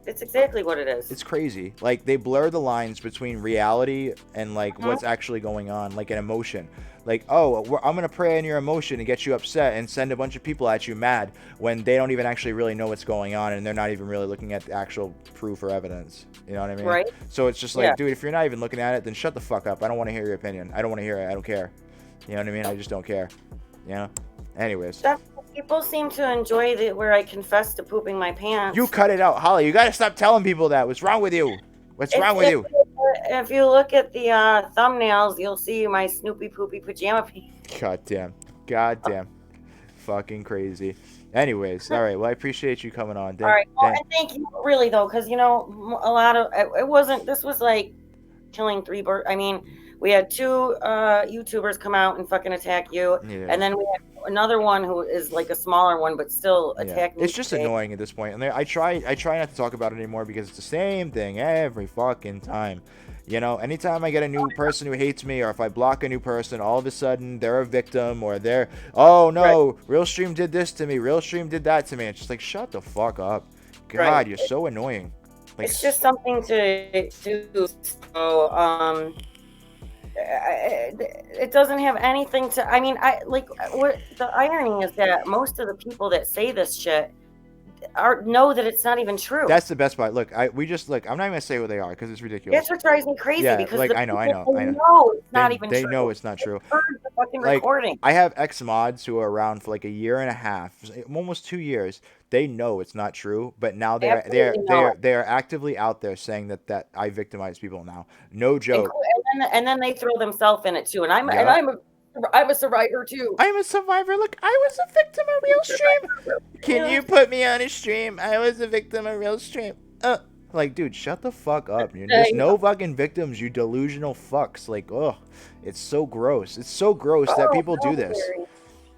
It's exactly what it is. It's crazy. Like, they blur the lines between reality and, like, what's actually going on, like an emotion. Like, oh, I'm going to prey on your emotion and get you upset and send a bunch of people at you mad when they don't even actually really know what's going on and they're not even really looking at the actual proof or evidence. You know what I mean? Right. So it's just like, dude, if you're not even looking at it, then shut the fuck up. I don't want to hear your opinion. I don't want to hear it. I don't care. You know what I mean? I just don't care. You know? Anyways. People seem to enjoy where I confess to pooping my pants. You cut it out, Holly. You gotta stop telling people that. What's wrong with you? What's wrong with you? If you look at the thumbnails, you'll see my Snoopy Poopy pajama pants. Goddamn. Fucking crazy. Anyways, all right. Well, I appreciate you coming on. All right. Well, and thank you, really, though, because, you know, a lot of it wasn't, this was like killing 3 birds. I mean, we had 2 YouTubers come out and fucking attack you. Yeah. And then we had another one who is like a smaller one, but still attack me. It's just annoying at this point. And I try not to talk about it anymore because it's the same thing every fucking time. You know, anytime I get a new person who hates me or if I block a new person, all of a sudden they're a victim or they're, oh no, RealStream did this to me. RealStream did that to me. It's just like, shut the fuck up. God, you're so annoying. Like, it's just something to do. So, it doesn't have anything to. I mean, what the irony is that most of the people that say this shit know that it's not even true. That's the best part. Look, I'm not even gonna say what they are because it's ridiculous. That's what drives me crazy. Yeah, because like I know it's not even true. They know it's not true. Heard the fucking Like, recording. I have ex-mods who are around for like a year and a half, almost 2 years. They know it's not true, but now they're actively out there saying that I victimize people now. No joke. And then they throw themselves in it too. And I'm a survivor too. I'm a survivor. Look, I was a victim of RealStream. Can you put me on a stream? I was a victim of RealStream. Like, dude, shut the fuck up. There's no fucking victims, you delusional fucks. Like, ugh, it's so gross. It's so gross that people do this.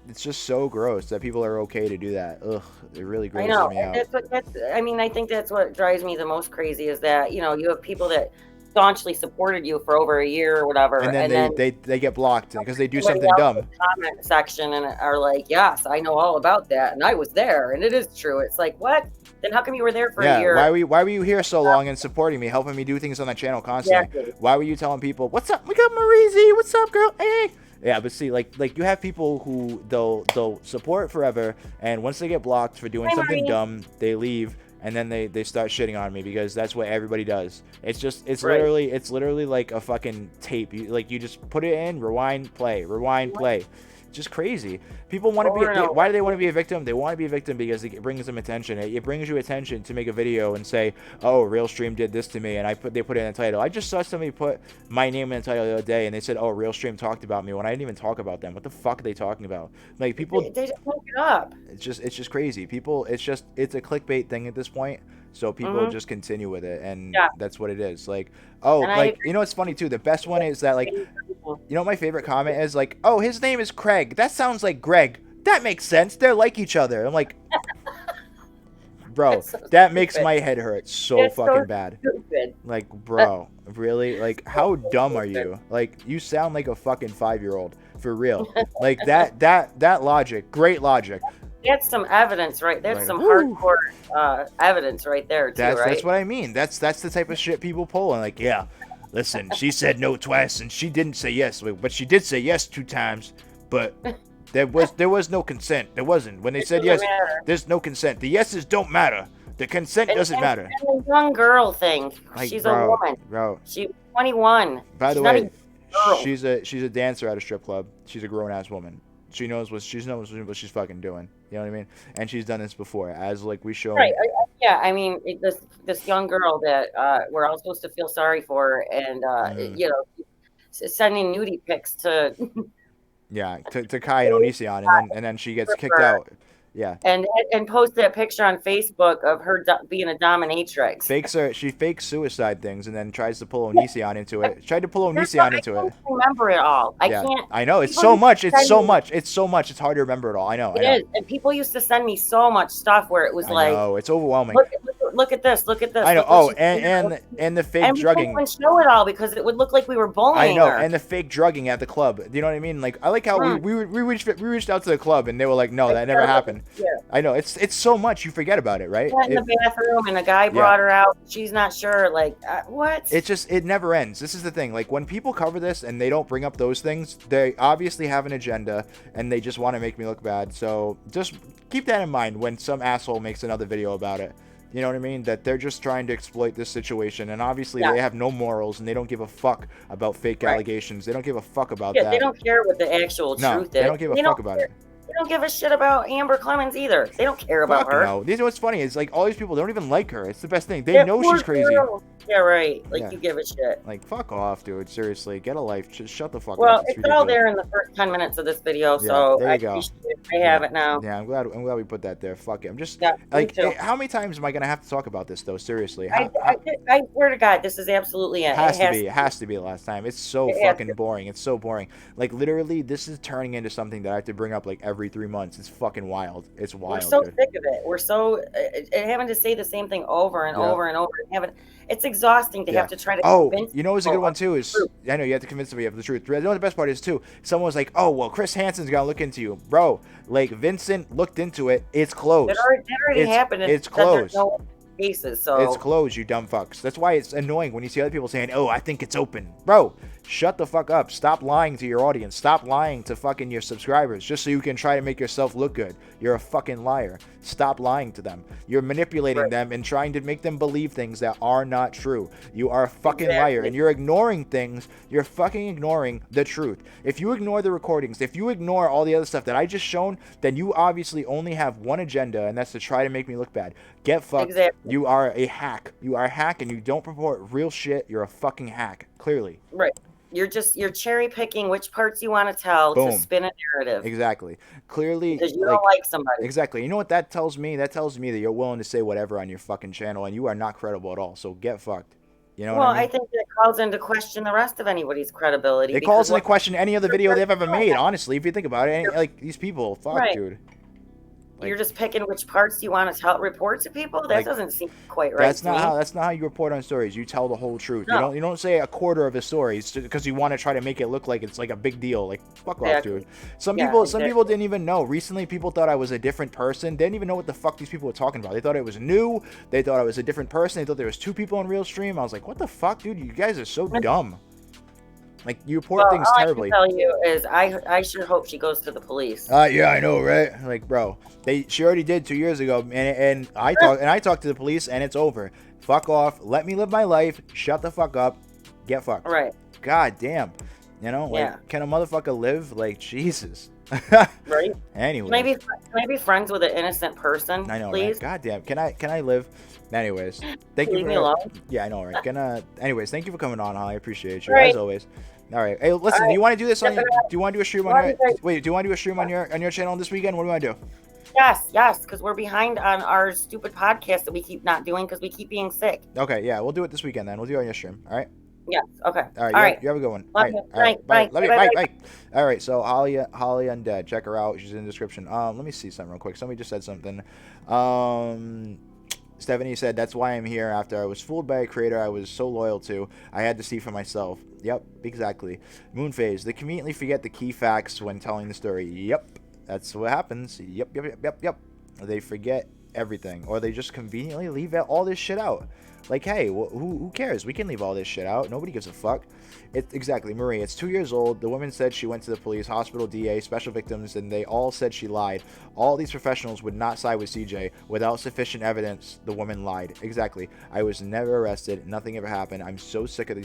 It's just so gross that people are okay to do that. Ugh, it really grosses me out. I think that's what drives me the most crazy is that, you know, you have people that staunchly supported you for over a year or whatever. And then they get blocked because they do something dumb. In the comment section and are like, yes, I know all about that. And I was there and it is true. It's like, what? Then how come you were there for a year? Why were you here so long and supporting me, helping me do things on the channel constantly? Exactly. Why were you telling people, what's up? We got Marizi. What's up, girl? Hey. Yeah, but see, like you have people who they'll support forever, and once they get blocked for doing something dumb, they leave, and then they start shitting on me because that's what everybody does. It's literally like a fucking tape. You just put it in, rewind, play, rewind, play. Just crazy. People want to be. Why do they want to be a victim? They want to be a victim because it brings them attention. It brings you attention to make a video and say, "Oh, RealStream did this to me," and they put it in the title. I just saw somebody put my name in the title the other day, and they said, "Oh, RealStream talked about me," when I didn't even talk about them. What the fuck are they talking about? Like, people. They just look it up. It's just crazy. People. It's a clickbait thing at this point. So people just continue with it, and that's what it is. Like, you know what's funny too? The best one is that, like, you know what my favorite comment is? Like, oh, his name is Craig. That sounds like Greg. That makes sense. They're like each other. I'm like, bro, that makes my head hurt so fucking bad. Stupid. Like, bro, really? Like, how dumb are you? Like, you sound like a fucking 5-year-old for real. Like that logic, great logic. That's some evidence, right? That's some hardcore evidence right there, too, right? That's what I mean. That's the type of shit people pull. And like, yeah, listen, she said no twice, and she didn't say yes, but she did say yes 2 times. But there was no consent. There wasn't. When they said yes, there's no consent. The yeses don't matter. The consent doesn't matter. And the young girl thing. Like, she's a woman. Bro. She's 21. By the way, she's a dancer at a strip club. She's a grown ass woman. She knows what she's fucking doing. You know what I mean? And she's done this before, as like we show. Right. Yeah. I mean, this young girl that we're all supposed to feel sorry for, and you know, sending nudie pics to. Yeah, to Kai and Onision, and then she gets kicked out. Yeah. And post that picture on Facebook of her being a dominatrix. She fakes suicide things and then tries to pull Onision into it. Tried to pull Onision into it. I can't remember it all. I Yeah, can't. I know. It's people so used to much. It's send so me- much. It's so much. It's hard to remember it all. I know. It is. And people used to send me so much stuff where it was I like, know. It's overwhelming. look at this. Look at this. I know. Look what Oh, she's and doing. the fake And we drugging. couldn't even show it all because it would look like we were bullying I know, her. and the fake drugging at the club. Do you know what I mean? Like, I like how we reached out to the club and they were like, no, that never happened. Yeah. I know. It's so much you forget about it, right? Went in the bathroom and a guy brought her out. She's not sure. Like, what? It never ends. This is the thing. Like, when people cover this and they don't bring up those things, they obviously have an agenda and they just want to make me look bad. So just keep that in mind when some asshole makes another video about it. You know what I mean? That they're just trying to exploit this situation, and obviously they have no morals and they don't give a fuck about fake allegations. They don't give a fuck about that. They don't care what the actual truth is. They don't give a fuck about it. They don't give a shit about Amber Clemens either. They don't care about her. No. You know what's funny? It's like all these people don't even like her. It's the best thing. They know she's crazy. Girl. Yeah, right. Like, you give a shit. Like, fuck off, dude. Seriously, get a life. Just shut the fuck up. Well, it's all there in the first 10 minutes of this video, so there you go. I have it now. Yeah, I'm glad we put that there. Fuck it. I'm just me too. how many times am I gonna have to talk about this though? Seriously. I swear to God, this is absolutely it. It has to be the last time. It's so fucking boring. It's so boring. Like, literally, this is turning into something that I have to bring up like every 3 months. It's fucking wild. It's wild. We're so dude. sick of it. We're so having to say the same thing over and over and over. It's exhausting to have to try to convince you know what's a good one too is I know you have to convince somebody of the truth. You know what the best part is too? Someone was like, oh well, Chris Hansen's gonna look into you, bro. Like, Vincent looked into it. It's closed. It already happened. It's closed. No cases, so it's closed, you dumb fucks. That's why it's annoying when you see other people saying, oh, I think it's open. Bro, shut the fuck up. Stop lying to your audience. Stop lying to fucking your subscribers just so you can try to make yourself look good. You're a fucking liar. Stop lying to them. You're manipulating them and trying to make them believe things that are not true. You are a fucking liar, and you're ignoring things. You're fucking ignoring the truth. If you ignore the recordings, if you ignore all the other stuff that I just shown, then you obviously only have one agenda, and that's to try to make me look bad. Get fucked. Exactly. You are a hack. You are a hack, and you don't purport real shit. You're a fucking hack. Clearly. Right. You're cherry picking which parts you want to tell to spin a narrative. Exactly. Clearly. Because you don't like somebody. Exactly. You know what that tells me? That tells me that you're willing to say whatever on your fucking channel, and you are not credible at all. So get fucked. You know what I mean? I think that calls into question the rest of anybody's credibility. It calls into question any other video they've ever made, honestly, if you think about it. Like, these people, fuck, dude. Like, you're just picking which parts you want to report to people. That doesn't seem quite right. That's not how you report on stories. You tell the whole truth. No. You don't say a quarter of a story because you want to try to make it look like it's like a big deal. Like, fuck off, dude. Some people didn't even know. Recently, people thought I was a different person. They didn't even know what the fuck these people were talking about. They thought it was new. They thought I was a different person. They thought there was 2 people on RealStream. I was like, what the fuck, dude? You guys are so dumb. Like, you report things terribly. All I can tell you is I sure hope she goes to the police. Yeah, I know, right? Like, bro, she already did 2 years ago, and I talked to the police, and it's over. Fuck off. Let me live my life. Shut the fuck up. Get fucked. Right. God damn. You know, like, can a motherfucker live? Like, Jesus. Right. Anyway. Can I be friends with an innocent person? I know, please? right? God damn. Can I live? Anyways, thank you. Leave me alone. Yeah, I know, right? Anyways, thank you for coming on, Holly. I appreciate you as always. All right. Hey, listen. Do you want to do this on? Do you want to do a stream on your? Wait. Do you want to do a stream on your channel this weekend? What do you want to do? Yes, because we're behind on our stupid podcast that we keep not doing because we keep being sick. Okay. Yeah, we'll do it this weekend then. We'll do it on your stream. All right. Yes. Okay. All right. You have a good one. Love you. All right. Bye. Love you. Bye. All right. So Holly Undead. Check her out. She's in the description. Let me see something real quick. Somebody just said something. Stephanie said, that's why I'm here. After I was fooled by a creator I was so loyal to, I had to see for myself. Yep, exactly. Moonphase, they conveniently forget the key facts when telling the story. Yep, that's what happens. Yep. They forget everything, or they just conveniently leave all this shit out. Like, hey, who cares? We can leave all this shit out. Nobody gives a fuck. Exactly, Marie. It's 2 years old. The woman said she went to the police, hospital, DA, special victims, and they all said she lied. All these professionals would not side with CJ. Without sufficient evidence, the woman lied. Exactly. I was never arrested. Nothing ever happened. I'm so sick of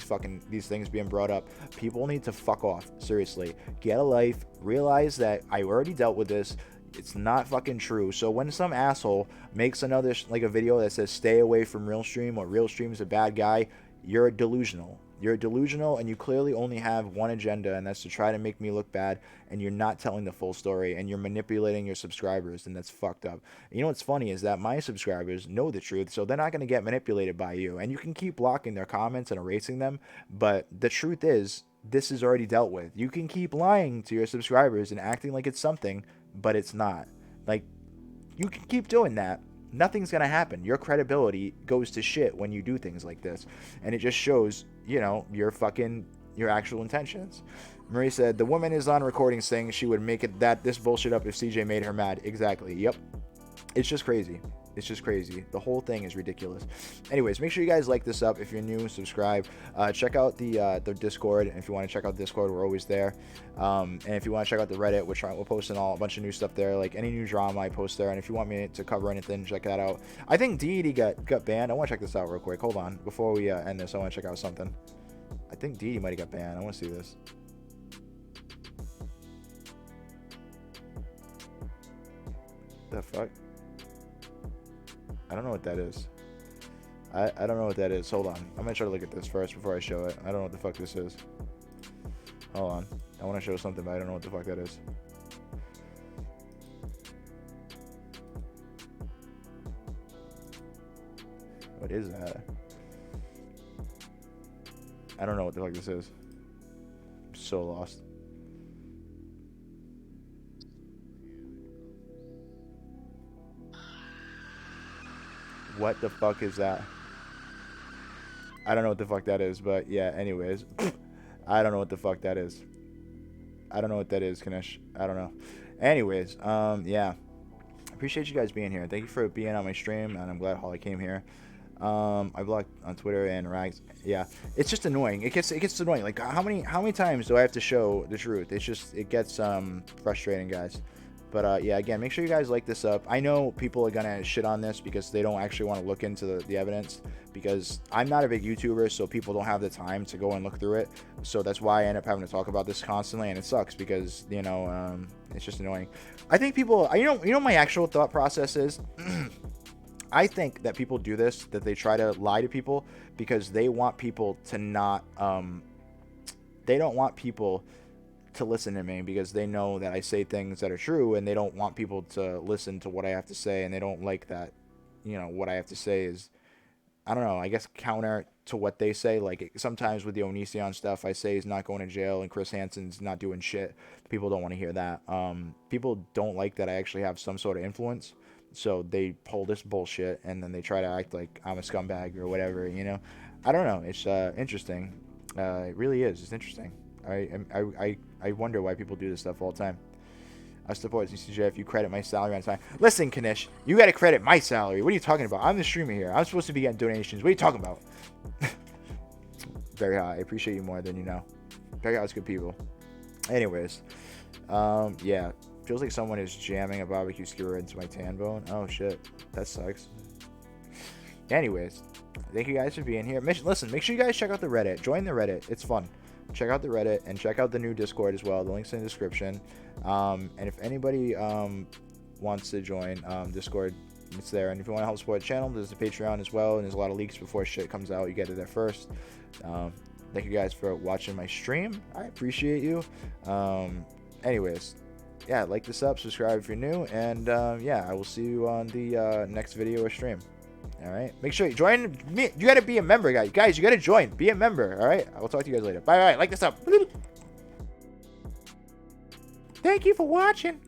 these things being brought up. People need to fuck off. Seriously. Get a life. Realize that I already dealt with this. It's not fucking true. So when some asshole makes another like a video that says stay away from RealStream or RealStream's a bad guy, you're delusional. You're delusional, and you clearly only have one agenda, and that's to try to make me look bad, and you're not telling the full story, and you're manipulating your subscribers, and that's fucked up. And you know what's funny is that my subscribers know the truth, so they're not going to get manipulated by you, and you can keep blocking their comments and erasing them, but the truth is, this is already dealt with. You can keep lying to your subscribers and acting like it's something, but it's not. Like, you can keep doing that. Nothing's going to happen. Your credibility goes to shit when you do things like this. And it just shows, you know, your actual intentions. Marie said, the woman is on recording saying she would make this bullshit up if CJ made her mad. Exactly. Yep. It's just crazy. It's just crazy. The whole thing is ridiculous. Anyways, make sure you guys like this up. If you're new, subscribe. Check out the Discord. And if you want to check out Discord, we're always there. And if you want to check out the Reddit, we're posting a bunch of new stuff there. Like any new drama, I post there. And if you want me to cover anything, check that out. I think Dee got banned. I want to check this out real quick. Hold on. Before we end this, I want to check out something. I think Dee might have got banned. I want to see this. The fuck? I don't know what that is. I don't know what that is. Hold on. I'm going to try to look at this first before I show it. I don't know what the fuck this is. Hold on. I want to show something, but I don't know what the fuck that is. What is that? I don't know what the fuck this is. I'm so lost. What the fuck is that? I don't know what the fuck that is, but yeah, anyways. I don't know what the fuck that is. I don't know what that is, Kanish. I don't know. Anyways, yeah. Appreciate you guys being here. Thank you for being on my stream, and I'm glad Holly came here. I blocked on Twitter and Rags. Yeah, it's just annoying. It gets annoying. Like how many times do I have to show the truth? It gets frustrating, guys. But yeah, again, make sure you guys like this up. I know people are gonna shit on this because they don't actually want to look into the evidence, because I'm not a big YouTuber, so people don't have the time to go and look through it. So that's why I end up having to talk about this constantly, and it sucks because, you know, it's just annoying. I think people, you know my actual thought process is I think that people do this, that they try to lie to people because they want people to not they don't want people to listen to me, because they know that I say things that are true, and they don't want people to listen to what I have to say, and they don't like that, you know, what I have to say is, I don't know, I guess counter to what they say. Like sometimes with the Onision stuff, I say he's not going to jail and Chris Hansen's not doing shit. People don't want to hear that. People don't like that I actually have some sort of influence, so they pull this bullshit and then they try to act like I'm a scumbag or whatever, you know. I don't know, it's interesting. It really is. It's interesting. I wonder why people do this stuff all the time. I support CJ if you credit my salary on time. Listen, Kanish, you got to credit my salary. What are you talking about? I'm the streamer here. I'm supposed to be getting donations. What are you talking about? Very high. I appreciate you more than you know. Very high. It's good people. Anyways, yeah. Feels like someone is jamming a barbecue skewer into my tan bone. Oh shit, that sucks. Anyways, thank you guys for being here. Listen, make sure you guys check out the Reddit. Join the Reddit. It's fun. Check out the Reddit and check out the new Discord as well. The link's in the description. And if anybody wants to join Discord, it's there. And if you want to help support the channel, there's the Patreon as well. And there's a lot of leaks before shit comes out. You get it there first. Thank you guys for watching my stream. I appreciate you. Anyways, yeah, like this up, subscribe if you're new. And yeah, I will see you on the next video or stream. All right, make sure you join me. You got to be a member, guys. You got to join. Be a member. All right, I will talk to you guys later. Bye. All right, like this up. Thank you for watching.